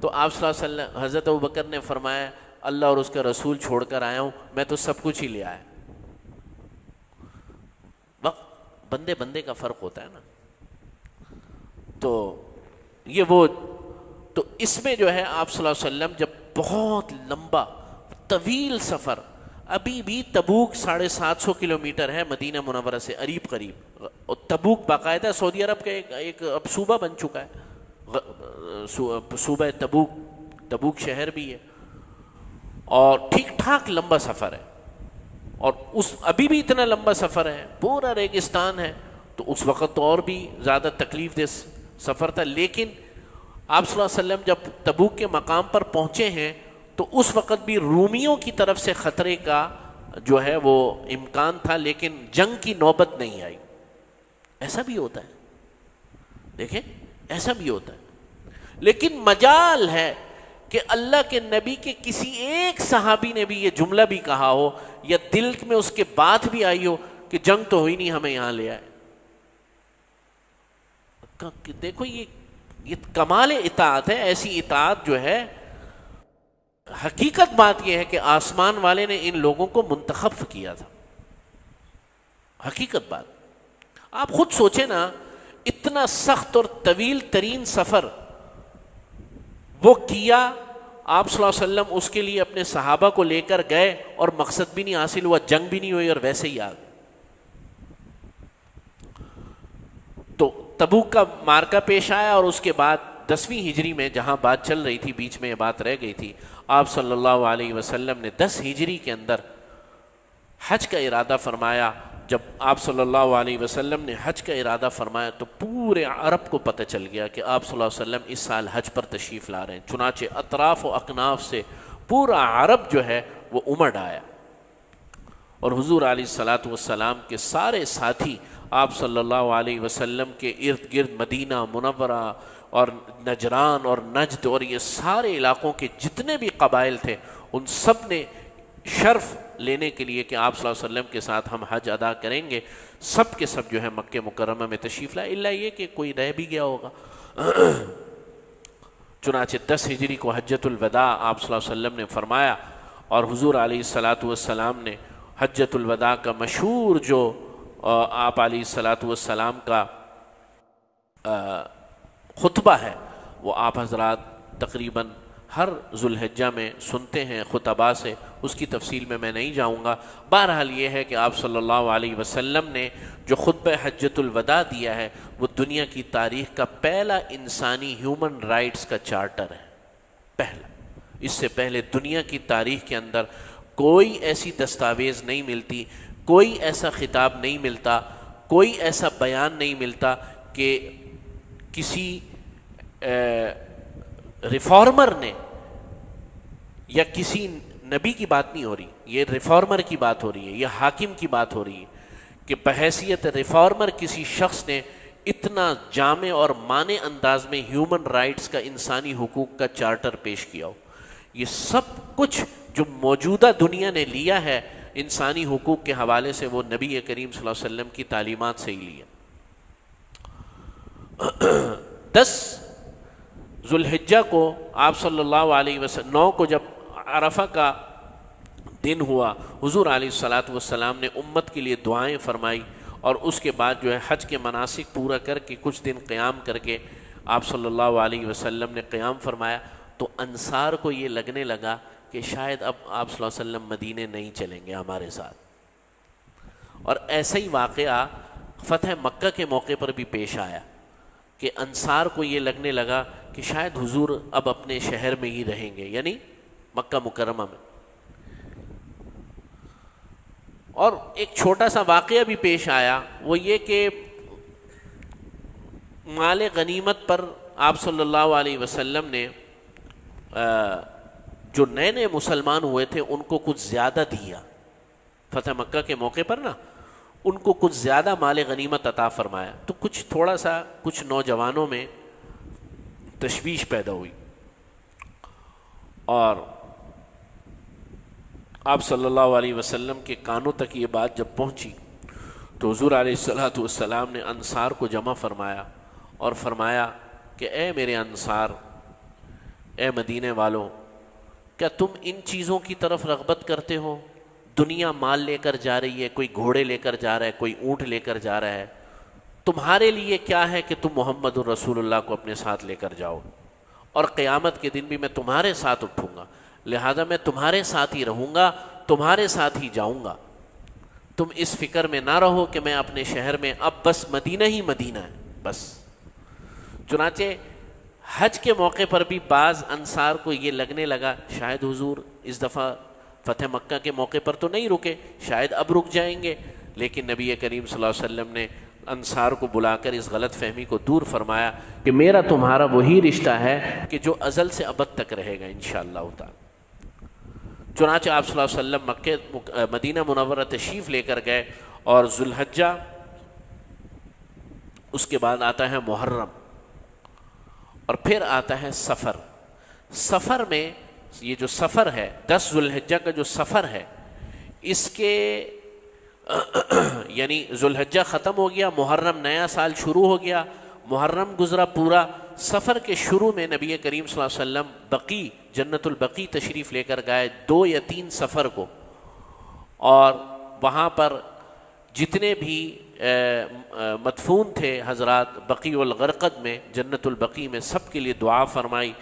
تو آپ صلی اللہ علیہ وسلم حضرت ابو بکر نے فرمایا اللہ اور اس کا رسول چھوڑ کر آیا ہوں، میں تو سب کچھ ہی لے آیا۔ وقت بندے بندے کا فرق ہوتا ہے نا، تو یہ وہ تو اس میں جو ہے آپ صلی اللہ علیہ وسلم جب بہت لمبا طویل سفر، ابھی بھی تبوک 750 کلومیٹر ہے مدینہ منورہ سے قریب قریب، اور تبوک باقاعدہ سعودی عرب کا ایک اب صوبہ بن چکا ہے، صوبہ تبوک شہر بھی ہے، اور ٹھیک ٹھاک لمبا سفر ہے، اور ابھی بھی اتنا لمبا سفر ہے، پورا ریگستان ہے، تو اس وقت تو اور بھی زیادہ تکلیف دہ سفر تھا۔ لیکن آپ صلی اللہ علیہ وسلم جب تبوک کے مقام پر پہنچے ہیں تو اس وقت بھی رومیوں کی طرف سے خطرے کا جو ہے وہ امکان تھا، لیکن جنگ کی نوبت نہیں آئی۔ ایسا بھی ہوتا ہے، دیکھیں ایسا بھی ہوتا ہے، لیکن مجال ہے کہ اللہ کے نبی کے کسی ایک صحابی نے بھی یہ جملہ بھی کہا ہو، یا دل میں اس کے بات بھی آئی ہو کہ جنگ تو ہوئی نہیں، ہمیں یہاں لے آئے۔ دیکھو یہ کمال اطاعت ہے، ایسی اطاعت جو ہے، حقیقت بات یہ ہے کہ آسمان والے نے ان لوگوں کو منتخب کیا تھا، حقیقت بات۔ آپ خود سوچیں نا، اتنا سخت اور طویل ترین سفر وہ کیا، آپ صلی اللہ علیہ وسلم اس کے لیے اپنے صحابہ کو لے کر گئے اور مقصد بھی نہیں حاصل ہوا، جنگ بھی نہیں ہوئی، اور ویسے ہی آ گئے۔ تو تبوک کا مارکا پیش آیا، اور اس کے بعد 10ویں ہجری میں جہاں بات چل رہی تھی، بیچ میں یہ بات رہ گئی تھی، آپ صلی اللہ علیہ وسلم نے 10 ہجری کے اندر حج کا ارادہ فرمایا۔ جب آپ صلی اللہ علیہ وسلم نے حج کا ارادہ فرمایا تو پورے عرب کو پتہ چل گیا کہ آپ صلی اللہ علیہ وسلم اس سال حج پر تشریف لا رہے ہیں، چنانچہ اطراف و اکناف سے پورا عرب جو ہے وہ امڑ آیا، اور حضور علیہ الصلاۃ والسلام کے سارے ساتھی آپ صلی اللہ علیہ وسلم کے ارد گرد مدینہ منورہ اور نجران اور نجد اور یہ سارے علاقوں کے جتنے بھی قبائل تھے، ان سب نے شرف لینے کے لیے کہ آپ صلی اللہ علیہ وسلم کے ساتھ ہم حج ادا کریں گے، سب کے سب جو ہے مکہ مکرمہ میں تشریف لائے، الا یہ کہ کوئی رہ بھی گیا ہوگا۔ چنانچہ 10 ہجری کو حجۃ الوداع آپ صلی اللہ علیہ وسلم نے فرمایا، اور حضور علیہ الصلاۃ والسلام نے حجۃ الوداع کا مشہور جو آپ علیہ الصلاۃ والسلام کا خطبہ ہے، وہ آپ حضرات تقریباً ہر ذوالحجہ میں سنتے ہیں خطباء سے، اس کی تفصیل میں نہیں جاؤں گا۔ بہرحال یہ ہے کہ آپ صلی اللہ علیہ وسلم نے جو خطبہ حجۃ الوداع دیا ہے وہ دنیا کی تاریخ کا پہلا انسانی ہیومن رائٹس کا چارٹر ہے، پہلا۔ اس سے پہلے دنیا کی تاریخ کے اندر کوئی ایسی دستاویز نہیں ملتی، کوئی ایسا خطاب نہیں ملتا، کوئی ایسا بیان نہیں ملتا کہ کسی ریفارمر نے، یا کسی نبی کی بات نہیں ہو رہی، یہ ریفارمر کی بات ہو رہی ہے، یہ حاکم کی بات ہو رہی ہے کہ بحیثیت ریفارمر کسی شخص نے اتنا جامع اور مانع انداز میں ہیومن رائٹس کا، انسانی حقوق کا چارٹر پیش کیا ہو۔ یہ سب کچھ جو موجودہ دنیا نے لیا ہے انسانی حقوق کے حوالے سے، وہ نبی کریم صلی اللہ علیہ وسلم کی تعلیمات سے ہی لیا۔ 10 ذوالحجہ کو آپ صلی اللہ علیہ وسلم 9 کو جب عرفہ کا دن ہوا، حضور علیہ الصلاۃ والسلام نے امت کے لیے دعائیں فرمائی، اور اس کے بعد جو ہے حج کے مناسک پورا کر کے کچھ دن قیام کر کے آپ صلی اللہ علیہ وسلم نے قیام فرمایا۔ تو انصار کو یہ لگنے لگا کہ شاید اب آپ صلی اللہ علیہ وسلم مدینے نہیں چلیں گے ہمارے ساتھ، اور ایسا ہی واقعہ فتح مکہ کے موقع پر بھی پیش آیا کہ انصار کو یہ لگنے لگا کہ شاید حضور اب اپنے شہر میں ہی رہیں گے، یعنی مکہ مکرمہ میں، اور ایک چھوٹا سا واقعہ بھی پیش آیا، وہ یہ کہ مال غنیمت پر آپ صلی اللہ علیہ وسلم نے جو نئے نئے مسلمان ہوئے تھے ان کو کچھ زیادہ دیا، فتح مکہ کے موقع پر نا ان کو کچھ زیادہ مال غنیمت عطا فرمایا، تو کچھ تھوڑا سا کچھ نوجوانوں میں تشویش پیدا ہوئی، اور آپ صلی اللہ علیہ وسلم کے کانوں تک یہ بات جب پہنچی تو حضور علیہ السلام نے انصار کو جمع فرمایا اور فرمایا کہ اے میرے انصار، اے مدینے والوں، کیا تم ان چیزوں کی طرف رغبت کرتے ہو؟ دنیا مال لے کر جا رہی ہے، کوئی گھوڑے لے کر جا رہا ہے، کوئی اونٹ لے کر جا رہا ہے، تمہارے لیے کیا ہے کہ تم محمد الرسول اللہ کو اپنے ساتھ لے کر جاؤ، اور قیامت کے دن بھی میں تمہارے ساتھ اٹھوں گا، لہذا میں تمہارے ساتھ ہی رہوں گا، تمہارے ساتھ ہی جاؤں گا، تم اس فکر میں نہ رہو کہ میں اپنے شہر میں اب بس مدینہ ہی مدینہ ہے بس۔ چنانچہ حج کے موقع پر بھی بعض انصار کو یہ لگنے لگا شاید حضور اس دفعہ فتح مکہ کے موقع پر تو نہیں رکے، شاید اب رک جائیں گے، لیکن نبی کریم صلی اللہ علیہ وسلم نے انصار کو بلا کر اس غلط فہمی کو دور فرمایا کہ میرا تمہارا وہی رشتہ ہے کہ جو ازل سے ابد تک رہے گا انشاءاللہ تعالی۔ چنانچہ آپ صلی اللہ علیہ وسلم مدینہ منورہ تشریف لے کر گئے، اور ذوالحجہ، اس کے بعد آتا ہے محرم، اور پھر آتا ہے سفر۔ سفر میں یہ جو سفر ہے 10 ذوالحجہ کا جو سفر ہے، اس کے یعنی ذوالحجہ ختم ہو گیا، محرم نیا سال شروع ہو گیا، محرم گزرا پورا، سفر کے شروع میں نبی کریم صلی اللہ علیہ وسلم بقی، جنت البقی تشریف لے کر گئے 2 یا 3 سفر کو، اور وہاں پر جتنے بھی مدفون تھے حضرات بقیع الغرقد میں، جنت البقی میں، سب کے لیے دعا فرمائی۔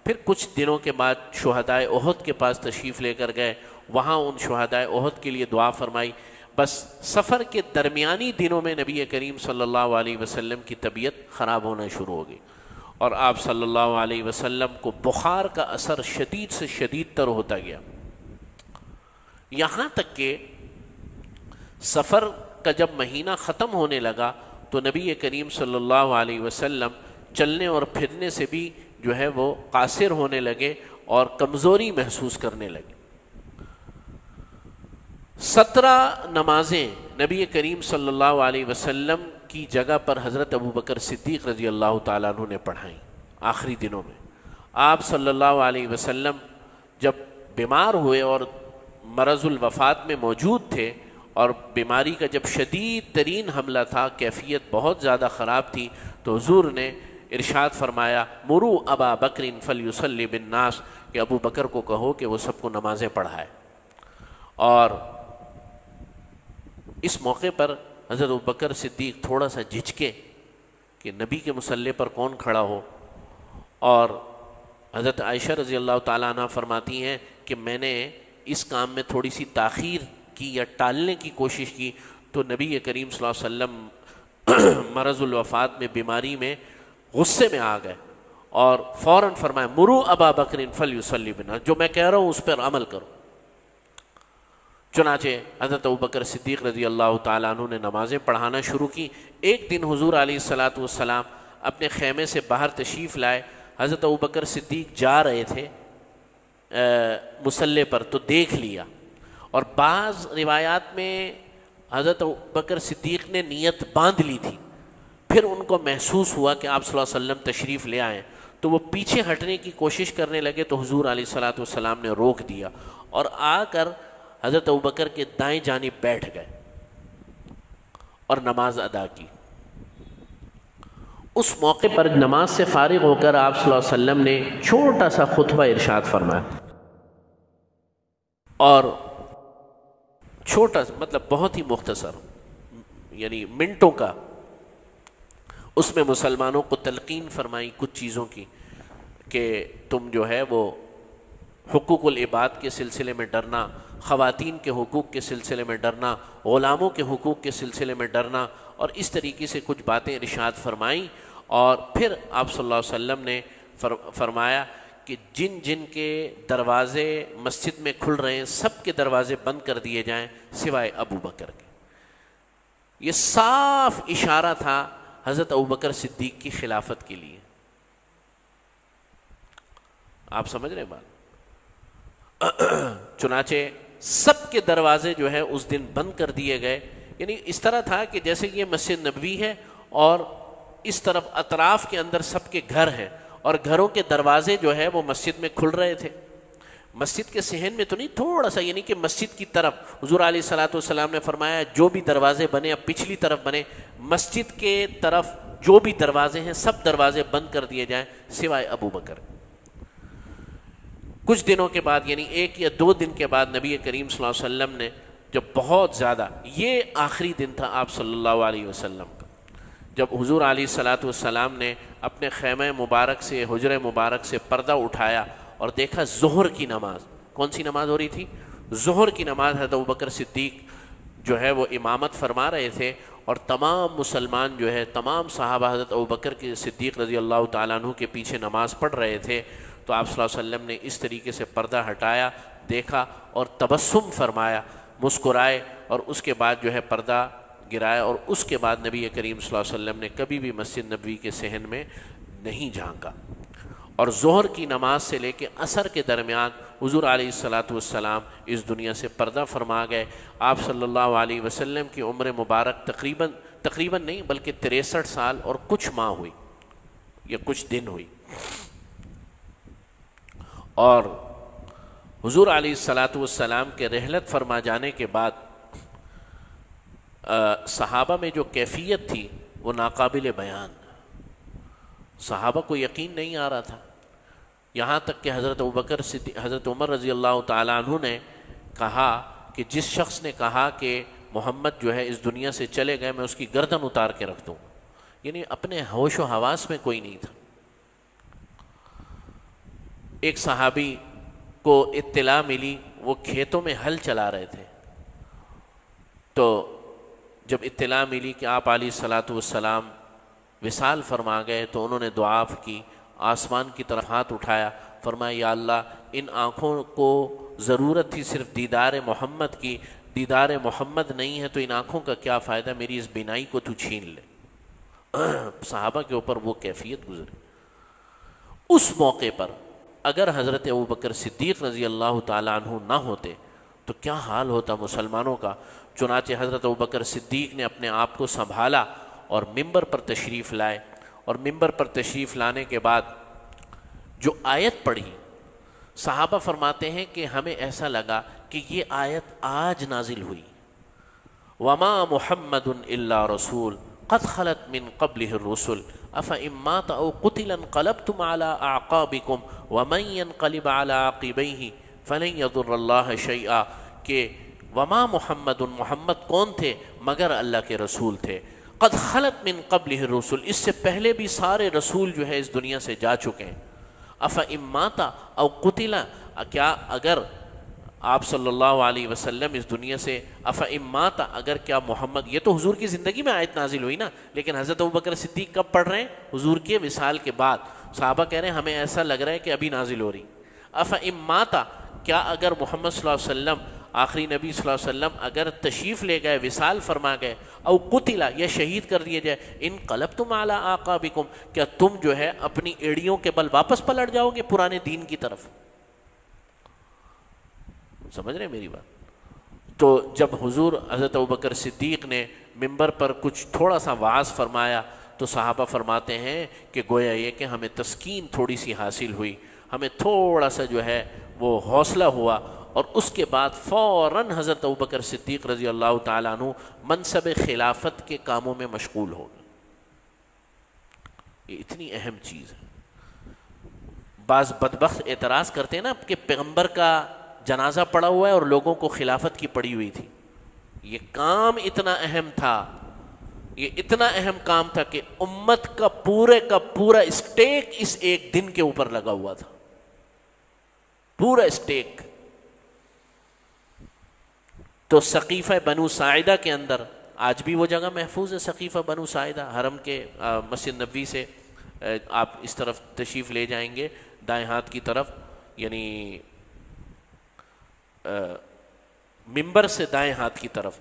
پھر کچھ دنوں کے بعد شہدائے احد کے پاس تشریف لے کر گئے، وہاں ان شہدائے احد کے لیے دعا فرمائی۔ بس سفر کے درمیانی دنوں میں نبی کریم صلی اللہ علیہ وسلم کی طبیعت خراب ہونا شروع ہو گئی، اور آپ صلی اللہ علیہ وسلم کو بخار کا اثر شدید سے شدید تر ہوتا گیا، یہاں تک کہ سفر کا جب مہینہ ختم ہونے لگا تو نبی کریم صلی اللہ علیہ وسلم چلنے اور پھرنے سے بھی جو ہے وہ قاصر ہونے لگے اور کمزوری محسوس کرنے لگے۔ 17 نمازیں نبی کریم صلی اللہ علیہ وسلم کی جگہ پر حضرت ابوبکر صدیق رضی اللہ تعالیٰ عنہ نے پڑھائیں آخری دنوں میں۔ آپ صلی اللہ علیہ وسلم جب بیمار ہوئے اور مرض الوفات میں موجود تھے، اور بیماری کا جب شدید ترین حملہ تھا، کیفیت بہت زیادہ خراب تھی، تو حضور نے ارشاد فرمایا مرو ابا بکر فلیصلی بالناس، کہ ابو بکر کو کہو کہ وہ سب کو نمازیں پڑھائے۔ اور اس موقع پر حضرت ابوبکر صدیق تھوڑا سا جھجکے کہ نبی کے مصلی پر کون کھڑا ہو، اور حضرت عائشہ رضی اللہ تعالیٰ عنہ فرماتی ہیں کہ میں نے اس کام میں تھوڑی سی تاخیر کی یا ٹالنے کی کوشش کی، تو نبی کریم صلی اللہ علیہ وسلم مرض الوفات میں، بیماری میں غصے میں آ گئے اور فوراً فرمایا مرو ابا بکر فلیصلی بالناس، جو میں کہہ رہا ہوں اس پر عمل کرو۔ چنانچہ حضرت ابوبکر صدیق رضی اللہ تعالیٰ عنہ نے نمازیں پڑھانا شروع کی۔ ایک دن حضور علیہ السلام اپنے خیمے سے باہر تشریف لائے، حضرت ابوبکر صدیق جا رہے تھے مصلی پر، تو دیکھ لیا، اور بعض روایات میں حضرت ابوبکر صدیق نے نیت باندھ لی تھی، پھر ان کو محسوس ہوا کہ آپ صلی اللہ علیہ وسلم تشریف لے آئے، تو وہ پیچھے ہٹنے کی کوشش کرنے لگے، تو حضور علیہ السلام نے روک دیا اور آ کر حضرت ابوبکر کے دائیں جانب بیٹھ گئے اور نماز ادا کی۔ اس موقع پر نماز سے فارغ ہو کر آپ صلی اللہ علیہ وسلم نے چھوٹا سا خطبہ ارشاد فرمایا، اور چھوٹا مطلب بہت ہی مختصر، یعنی منٹوں کا، اس میں مسلمانوں کو تلقین فرمائی کچھ چیزوں کی کہ تم جو ہے وہ حقوق العباد کے سلسلے میں ڈرنا، خواتین کے حقوق کے سلسلے میں ڈرنا، غلاموں کے حقوق کے سلسلے میں ڈرنا، اور اس طریقے سے کچھ باتیں ارشاد فرمائیں۔ اور پھر آپ صلی اللہ علیہ وسلم نے فرمایا کہ جن جن کے دروازے مسجد میں کھل رہے ہیں سب کے دروازے بند کر دیے جائیں سوائے ابو بکر کے۔ یہ صاف اشارہ تھا حضرت ابو بکر صدیق کی خلافت کے لیے۔ آپ سمجھ رہے بات؟ چنانچہ سب کے دروازے جو ہے اس دن بند کر دیے گئے، یعنی اس طرح تھا کہ جیسے یہ مسجد نبوی ہے اور اس طرف اطراف کے اندر سب کے گھر ہیں اور گھروں کے دروازے جو ہے وہ مسجد میں کھل رہے تھے۔ مسجد کے صحن میں تو نہیں، تھوڑا سا، یعنی کہ مسجد کی طرف حضور علیہ الصلوۃ والسلام نے فرمایا جو بھی دروازے بنے اب پچھلی طرف بنے، مسجد کے طرف جو بھی دروازے ہیں سب دروازے بند کر دیے جائیں سوائے ابو بکر۔ کچھ دنوں کے بعد، یعنی 1 یا 2 دن کے بعد، نبی کریم صلی اللہ علیہ وسلم نے جب بہت زیادہ، یہ آخری دن تھا آپ صلی اللہ علیہ وسلم کا، جب حضور علیہ الصلوۃ والسلام نے اپنے خیمہ مبارک سے، حجرہ مبارک سے پردہ اٹھایا اور دیکھا ظہر کی نماز، کون سی نماز ہو رہی تھی؟ ظہر کی نماز حضرت ابوبکر صدیق جو ہے وہ امامت فرما رہے تھے، اور تمام مسلمان جو ہے، تمام صحابہ حضرت ابوبکر کے صدیق رضی اللہ تعالیٰ عنہ کے پیچھے نماز پڑھ رہے تھے۔ تو آپ صلی اللہ علیہ وسلم نے اس طریقے سے پردہ ہٹایا، دیکھا اور تبسم فرمایا، مسکرائے، اور اس کے بعد جو ہے پردہ گرایا، اور اس کے بعد نبی کریم صلی اللہ علیہ وسلم نے کبھی بھی مسجد نبوی کے صحن میں نہیں جھانکا۔ اور ظہر کی نماز سے لے کے عصر کے درمیان حضور علیہ الصلوۃ والسلام اس دنیا سے پردہ فرما گئے۔ آپ صلی اللہ علیہ وسلم کی عمر مبارک تقریباً نہیں بلکہ 63 سال اور کچھ ماہ ہوئی یا کچھ دن ہوئی۔ اور حضور علیہ الصلوۃ والسلام کے رحلت فرما جانے کے بعد صحابہ میں جو کیفیت تھی وہ ناقابل بیان، صحابہ کو یقین نہیں آ رہا تھا، یہاں تک کہ حضرت ابوبکر صدیق، حضرت عمر رضی اللہ تعالیٰ عنہ نے کہا کہ جس شخص نے کہا کہ محمد جو ہے اس دنیا سے چلے گئے میں اس کی گردن اتار کے رکھ دوں، یعنی اپنے ہوش و حواس میں کوئی نہیں تھا۔ ایک صحابی کو اطلاع ملی، وہ کھیتوں میں ہل چلا رہے تھے، تو جب اطلاع ملی کہ آپ علیہ الصلوۃ والسلام وصال فرما گئے تو انہوں نے دعا کی، آسمان کی طرف ہاتھ اٹھایا، فرمایا یا اللہ ان آنکھوں کو ضرورت تھی صرف دیدار محمد کی، دیدار محمد نہیں ہے تو ان آنکھوں کا کیا فائدہ، میری اس بینائی کو تو چھین لے۔ صحابہ کے اوپر وہ کیفیت گزری۔ اس موقع پر اگر حضرت ابوبکر صدیق رضی اللہ تعالیٰ عنہ نہ ہوتے تو کیا حال ہوتا مسلمانوں کا۔ چنانچہ حضرت ابوبکر صدیق نے اپنے آپ کو سنبھالا اور ممبر پر تشریف لائے، اور ممبر پر تشریف لانے کے بعد جو آیت پڑھی، صحابہ فرماتے ہیں کہ ہمیں ایسا لگا کہ یہ آیت آج نازل ہوئی، وَمَا مُحَمَّدٌ إِلَّا رَسُولٌ قَدْ خَلَتْ مِن قَبْلِهِ الرُّسُلُ أَفَإِن مَّاتَ أَوْ قُتِلَ انقلبتم عَلَىٰ أَعْقَابِكُمْ وَمَن يَنقَلِبْ عَلَىٰ عَقِبَيْهِ فَلَن يَضُرَّ اللَّهَ شَيْئًا، کہ وما محمد، محمد کون تھے مگر اللہ کے رسول تھے، قد خلت من قبلہ الرسل، اس سے پہلے بھی سارے رسول جو ہے اس دنیا سے جا چکے ہیں۔ افإن مات او قتل، کیا اگر آپ صلی اللہ علیہ وسلم اس دنیا سے، افإن مات، اگر کیا محمد، یہ تو حضور کی زندگی میں آیت نازل ہوئی نا، لیکن حضرت ابوبکر صدیق کب پڑھ رہے ہیں؟ حضور کے وصال کے بعد۔ صحابہ کہہ رہے ہیں ہمیں ایسا لگ رہا ہے کہ ابھی نازل ہو رہی۔ افإن مات، کیا اگر محمد صلی اللہ علیہ وسلم، آخری نبی صلی اللہ علیہ وسلم اگر تشریف لے گئے، وصال فرما گئے، او قتل، یا شہید کر دیے جائے، انقلبتم علی اعقابکم، کیا تم جو ہے اپنی ایڑیوں کے بل واپس پلٹ جاؤ گے پرانے دین کی طرف؟ سمجھ رہے ہیں میری بات؟ تو جب حضور حضرت ابوبکر صدیق نے ممبر پر کچھ تھوڑا سا وعظ فرمایا تو صحابہ فرماتے ہیں کہ گویا یہ کہ ہمیں تسکین تھوڑی سی حاصل ہوئی، ہمیں تھوڑا سا جو ہے وہ حوصلہ ہوا، اور اس کے بعد فوراً حضرت ابوبکر صدیق رضی اللہ تعالیٰ عنہ منصب خلافت کے کاموں میں مشغول ہو گئے۔ یہ اتنی اہم چیز ہے۔ بعض بدبخت اعتراض کرتے ہیں نا کہ پیغمبر کا جنازہ پڑا ہوا ہے اور لوگوں کو خلافت کی پڑی ہوئی تھی۔ یہ کام اتنا اہم تھا، یہ اتنا اہم کام تھا کہ امت کا پورا اسٹیک اس ایک دن کے اوپر لگا ہوا تھا، پورا اسٹیک۔ تو سقیفہ بنو ساعدہ کے اندر آج بھی وہ جگہ محفوظ ہے، سقیفہ بنو ساعدہ، حرم کے مسجد نبوی سے آپ اس طرف تشریف لے جائیں گے، دائیں ہاتھ کی طرف، یعنی منبر سے دائیں ہاتھ کی طرف.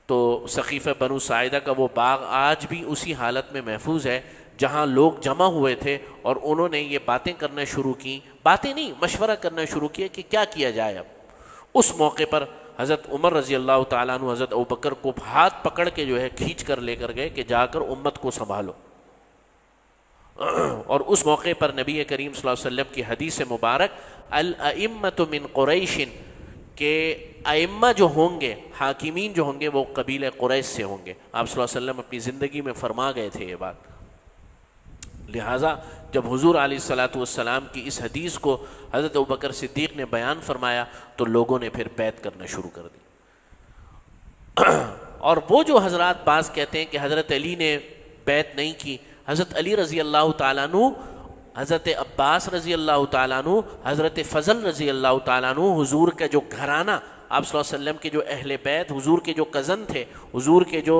تو سقیفہ بنو ساعدہ کا وہ باغ آج بھی اسی حالت میں محفوظ ہے جہاں لوگ جمع ہوئے تھے اور انہوں نے یہ باتیں کرنا شروع کی، باتیں نہیں، مشورہ کرنا شروع کیا کہ کیا کیا جائے. اب اس موقع پر حضرت عمر رضی اللہ تعالیٰ عنہ حضرت ابوبکر کو ہاتھ پکڑ کے جو ہے کھینچ کر لے کر گئے کہ جا کر امت کو سنبھالو. اور اس موقع پر نبی کریم صلی اللہ علیہ وسلم کی حدیث مبارک الائمۃ من قریش کہ ائمہ جو ہوں گے، حاکمین جو ہوں گے، وہ قبیلہ قریش سے ہوں گے. آپ صلی اللہ علیہ وسلم اپنی زندگی میں فرما گئے تھے یہ بات. لہٰذا جب حضور علیہ الصلاۃ والسلام کی اس حدیث کو حضرت ابوبکر صدیق نے بیان فرمایا تو لوگوں نے پھر بیعت کرنا شروع کر دی. اور وہ جو حضرات بعض کہتے ہیں کہ حضرت علی نے بیعت نہیں کی، حضرت علی رضی اللہ تعالیٰ عنہ، حضرت عباس رضی اللہ تعالیٰ عنہ، حضرت فضل رضی اللہ تعالیٰ عنہ، حضور کا جو گھرانہ، آپ صلی اللہ علیہ وسلم کے جو اہل بیت، حضور کے جو کزن تھے، حضور کے جو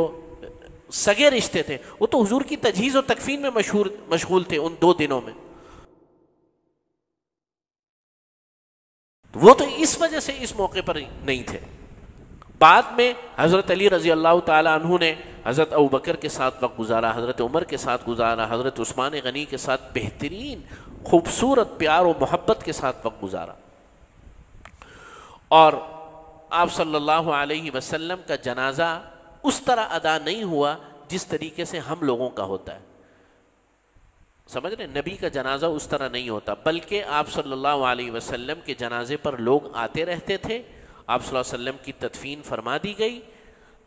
سگے رشتے تھے، وہ تو حضور کی تجہیز و تکفین میں مشغول تھے ان 2 دنوں میں. وہ تو اس وجہ سے اس موقع پر نہیں تھے. بعد میں حضرت علی رضی اللہ تعالی عنہ نے حضرت ابوبکر کے ساتھ وقت گزارا، حضرت عمر کے ساتھ گزارا، حضرت عثمان غنی کے ساتھ بہترین خوبصورت پیار و محبت کے ساتھ وقت گزارا. اور آپ صلی اللہ علیہ وسلم کا جنازہ اس طرح ادا نہیں ہوا جس طریقے سے ہم لوگوں کا ہوتا ہے. سمجھ رہے ہیں؟ نبی کا جنازہ اس طرح نہیں ہوتا، بلکہ آپ صلی اللہ علیہ وسلم کے جنازے پر لوگ آتے رہتے تھے. آپ صلی اللہ علیہ وسلم کی تدفین فرما دی گئی.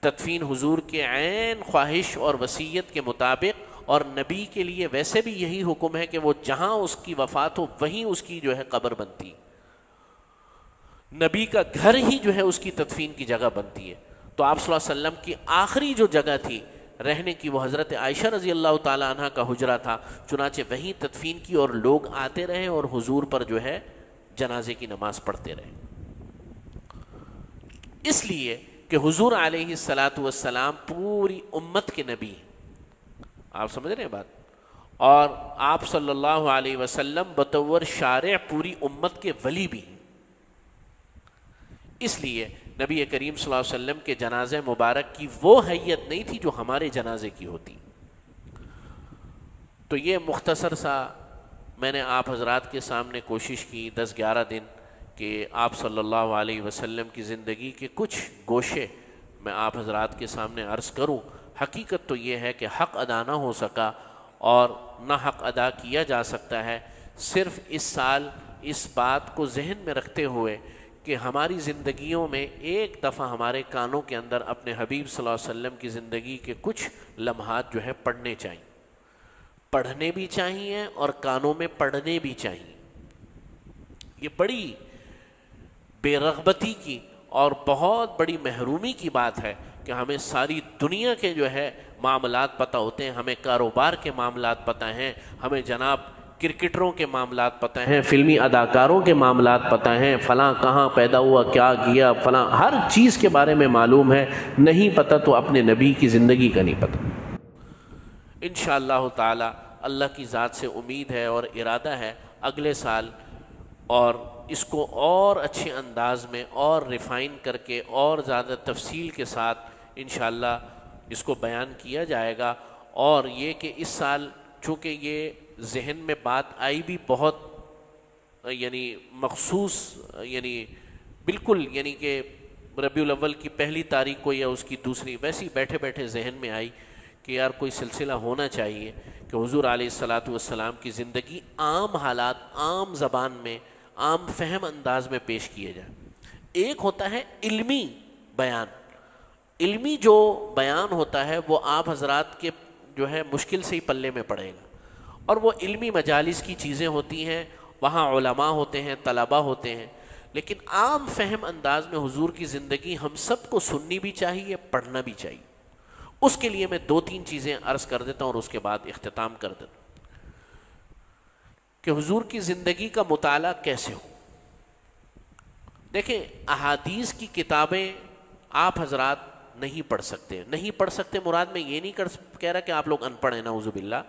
تدفین حضور کے عین خواہش اور وصیت کے مطابق، اور نبی کے لیے ویسے بھی یہی حکم ہے کہ وہ جہاں اس کی وفات ہو وہیں اس کی جو ہے قبر بنتی. نبی کا گھر ہی جو ہے اس کی تدفین کی جگہ بنتی ہے. تو آپ صلی اللہ علیہ وسلم کی آخری جو جگہ تھی رہنے کی وہ حضرت عائشہ رضی اللہ تعالی عنہ کا حجرہ تھا، چنانچہ وہیں تدفین کی اور لوگ آتے رہے اور حضور پر جو ہے جنازے کی نماز پڑھتے رہے. اس لیے کہ حضور علیہ الصلاۃ والسلام پوری امت کے نبی ہیں. آپ سمجھ رہے ہیں بات؟ اور آپ صلی اللہ علیہ وسلم بطور شارع پوری امت کے ولی بھی ہیں. اس لیے نبی کریم صلی اللہ علیہ وسلم کے جنازے مبارک کی وہ حیت نہیں تھی جو ہمارے جنازے کی ہوتی. تو یہ مختصر سا میں نے آپ حضرات کے سامنے کوشش کی 10-11 دن کہ آپ صلی اللہ علیہ وسلم کی زندگی کے کچھ گوشے میں آپ حضرات کے سامنے عرض کروں. حقیقت تو یہ ہے کہ حق ادا نہ ہو سکا اور نہ حق ادا کیا جا سکتا ہے. صرف اس سال اس بات کو ذہن میں رکھتے ہوئے کہ ہماری زندگیوں میں ایک دفعہ ہمارے کانوں کے اندر اپنے حبیب صلی اللہ علیہ وسلم کی زندگی کے کچھ لمحات جو ہے پڑھنے چاہیے، پڑھنے بھی چاہیے اور کانوں میں پڑھنے بھی چاہیے. یہ بڑی بے رغبتی کی اور بہت بڑی محرومی کی بات ہے کہ ہمیں ساری دنیا کے جو ہے معاملات پتہ ہوتے ہیں، ہمیں کاروبار کے معاملات پتہ ہیں، ہمیں جناب کرکٹروں کے معاملات پتہ ہیں، فلمی اداکاروں کے معاملات پتہ ہیں، فلاں کہاں پیدا ہوا، کیا کیا، فلاں ہر چیز کے بارے میں معلوم ہے. نہیں پتہ تو اپنے نبی کی زندگی کا نہیں پتہ. انشاءاللہ تعالی اللہ کی ذات سے امید ہے اور ارادہ ہے اگلے سال اور اس کو اور اچھے انداز میں اور ریفائن کر کے اور زیادہ تفصیل کے ساتھ انشاءاللہ اس کو بیان کیا جائے گا. اور یہ کہ اس سال چونکہ یہ ذہن میں بات آئی بھی بہت یعنی مخصوص یعنی بالکل یعنی کہ ربیع الاول کی پہلی تاریخ کو یا اس کی دوسری ویسی بیٹھے بیٹھے ذہن میں آئی کہ یار کوئی سلسلہ ہونا چاہیے کہ حضور علیہ الصلاۃ والسلام کی زندگی عام حالات، عام زبان میں، عام فہم انداز میں پیش کیے جائے. ایک ہوتا ہے علمی بیان، علمی جو بیان ہوتا ہے وہ آپ حضرات کے جو ہے مشکل سے ہی پلے میں پڑے گا، اور وہ علمی مجالس کی چیزیں ہوتی ہیں، وہاں علماء ہوتے ہیں، طلباء ہوتے ہیں. لیکن عام فہم انداز میں حضور کی زندگی ہم سب کو سننی بھی چاہیے، پڑھنا بھی چاہیے. اس کے لیے میں 2-3 چیزیں عرض کر دیتا ہوں اور اس کے بعد اختتام کر دیتا ہوں کہ حضور کی زندگی کا مطالعہ کیسے ہو. دیکھیں احادیث کی کتابیں آپ حضرات نہیں پڑھ سکتے. نہیں پڑھ سکتے مراد میں یہ نہیں کہہ رہا کہ آپ لوگ ان پڑھ ہیں، نعوذ باللہ.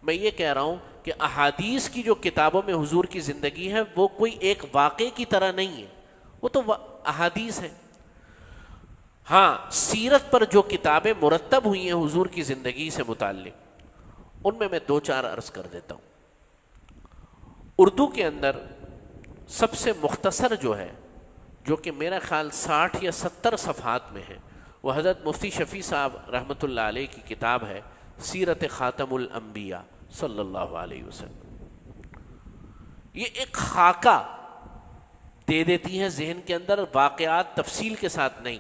میں یہ کہہ رہا ہوں کہ احادیث کی جو کتابوں میں حضور کی زندگی ہے وہ کوئی ایک واقعے کی طرح نہیں ہے، وہ تو احادیث ہے۔ ہاں، سیرت پر جو کتابیں مرتب ہوئی ہیں حضور کی زندگی سے متعلق، ان میں دو چار عرض کر دیتا ہوں۔ اردو کے اندر سب سے مختصر جو ہے، جو کہ میرا خیال 60 یا 70 صفحات میں ہے، وہ حضرت مفتی شفیع صاحب رحمۃ اللہ علیہ کی کتاب ہے سیرت خاتم الانبیاء صلی اللہ علیہ وسلم۔ یہ ایک خاکہ دے دیتی ہے ذہن کے اندر، واقعات تفصیل کے ساتھ نہیں،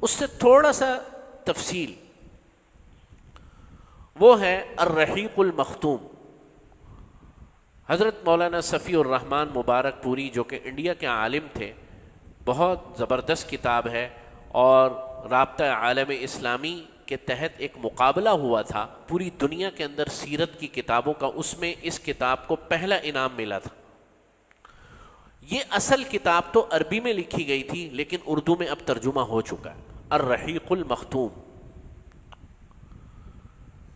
اس سے تھوڑا سا تفصیل، وہ ہے الرحیق المختوم۔ حضرت مولانا صفی الرحمن مبارک پوری، جو کہ انڈیا کے عالم تھے، بہت زبردست کتاب ہے، اور رابطہ عالم اسلامی کے تحت ایک مقابلہ ہوا تھا پوری دنیا کے اندر سیرت کی کتابوں کا، اس میں اس کتاب کو پہلا انعام ملا تھا۔ یہ اصل کتاب تو عربی میں لکھی گئی تھی، لیکن اردو میں اب ترجمہ ہو چکا ہے، الرحیق المختوم۔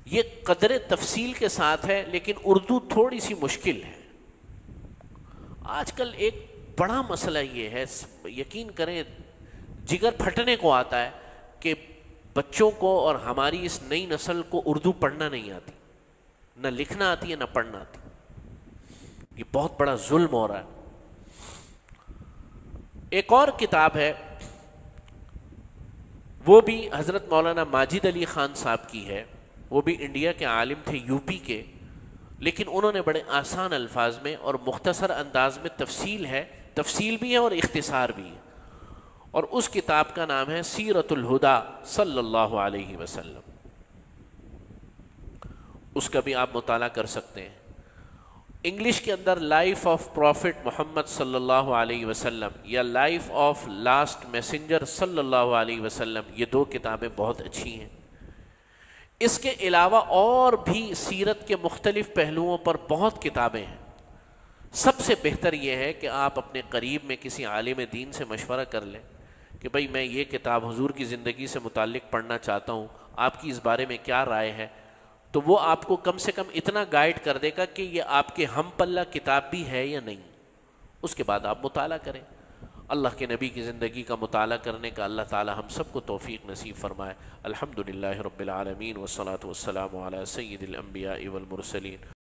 یہ قدر تفصیل کے ساتھ ہے، لیکن اردو تھوڑی سی مشکل ہے۔ آج کل ایک بڑا مسئلہ یہ ہے، یقین کریں جگر پھٹنے کو آتا ہے، کہ بچوں کو اور ہماری اس نئی نسل کو اردو پڑھنا نہیں آتی، نہ لکھنا آتی ہے نہ پڑھنا آتی۔ یہ بہت بڑا ظلم ہو رہا ہے۔ ایک اور کتاب ہے، وہ بھی حضرت مولانا ماجد علی خان صاحب کی ہے، وہ بھی انڈیا کے عالم تھے، یو پی کے، لیکن انہوں نے بڑے آسان الفاظ میں اور مختصر انداز میں تفصیل بھی ہے اور اختصار بھی ہے، اور اس کتاب کا نام ہے سیرت الہدا صلی اللہ علیہ وسلم۔ اس کا بھی آپ مطالعہ کر سکتے ہیں۔ انگلش کے اندر لائف آف پروفٹ محمد صلی اللہ علیہ وسلم یا لائف آف لاسٹ میسنجر صلی اللہ علیہ وسلم، یہ دو کتابیں بہت اچھی ہیں۔ اس کے علاوہ اور بھی سیرت کے مختلف پہلوؤں پر بہت کتابیں ہیں۔ سب سے بہتر یہ ہے کہ آپ اپنے قریب میں کسی عالم دین سے مشورہ کر لیں کہ بھئی میں یہ کتاب حضور کی زندگی سے متعلق پڑھنا چاہتا ہوں، آپ کی اس بارے میں کیا رائے ہے؟ تو وہ آپ کو کم سے کم اتنا گائیڈ کر دے گا کہ یہ آپ کے ہم پلہ کتاب بھی ہے یا نہیں۔ اس کے بعد آپ مطالعہ کریں۔ اللہ کے نبی کی زندگی کا مطالعہ کرنے کا اللہ تعالی ہم سب کو توفیق نصیب فرمائے۔ الحمدللہ رب العالمین والصلاة والسلام علی سید الانبیاء والمرسلین۔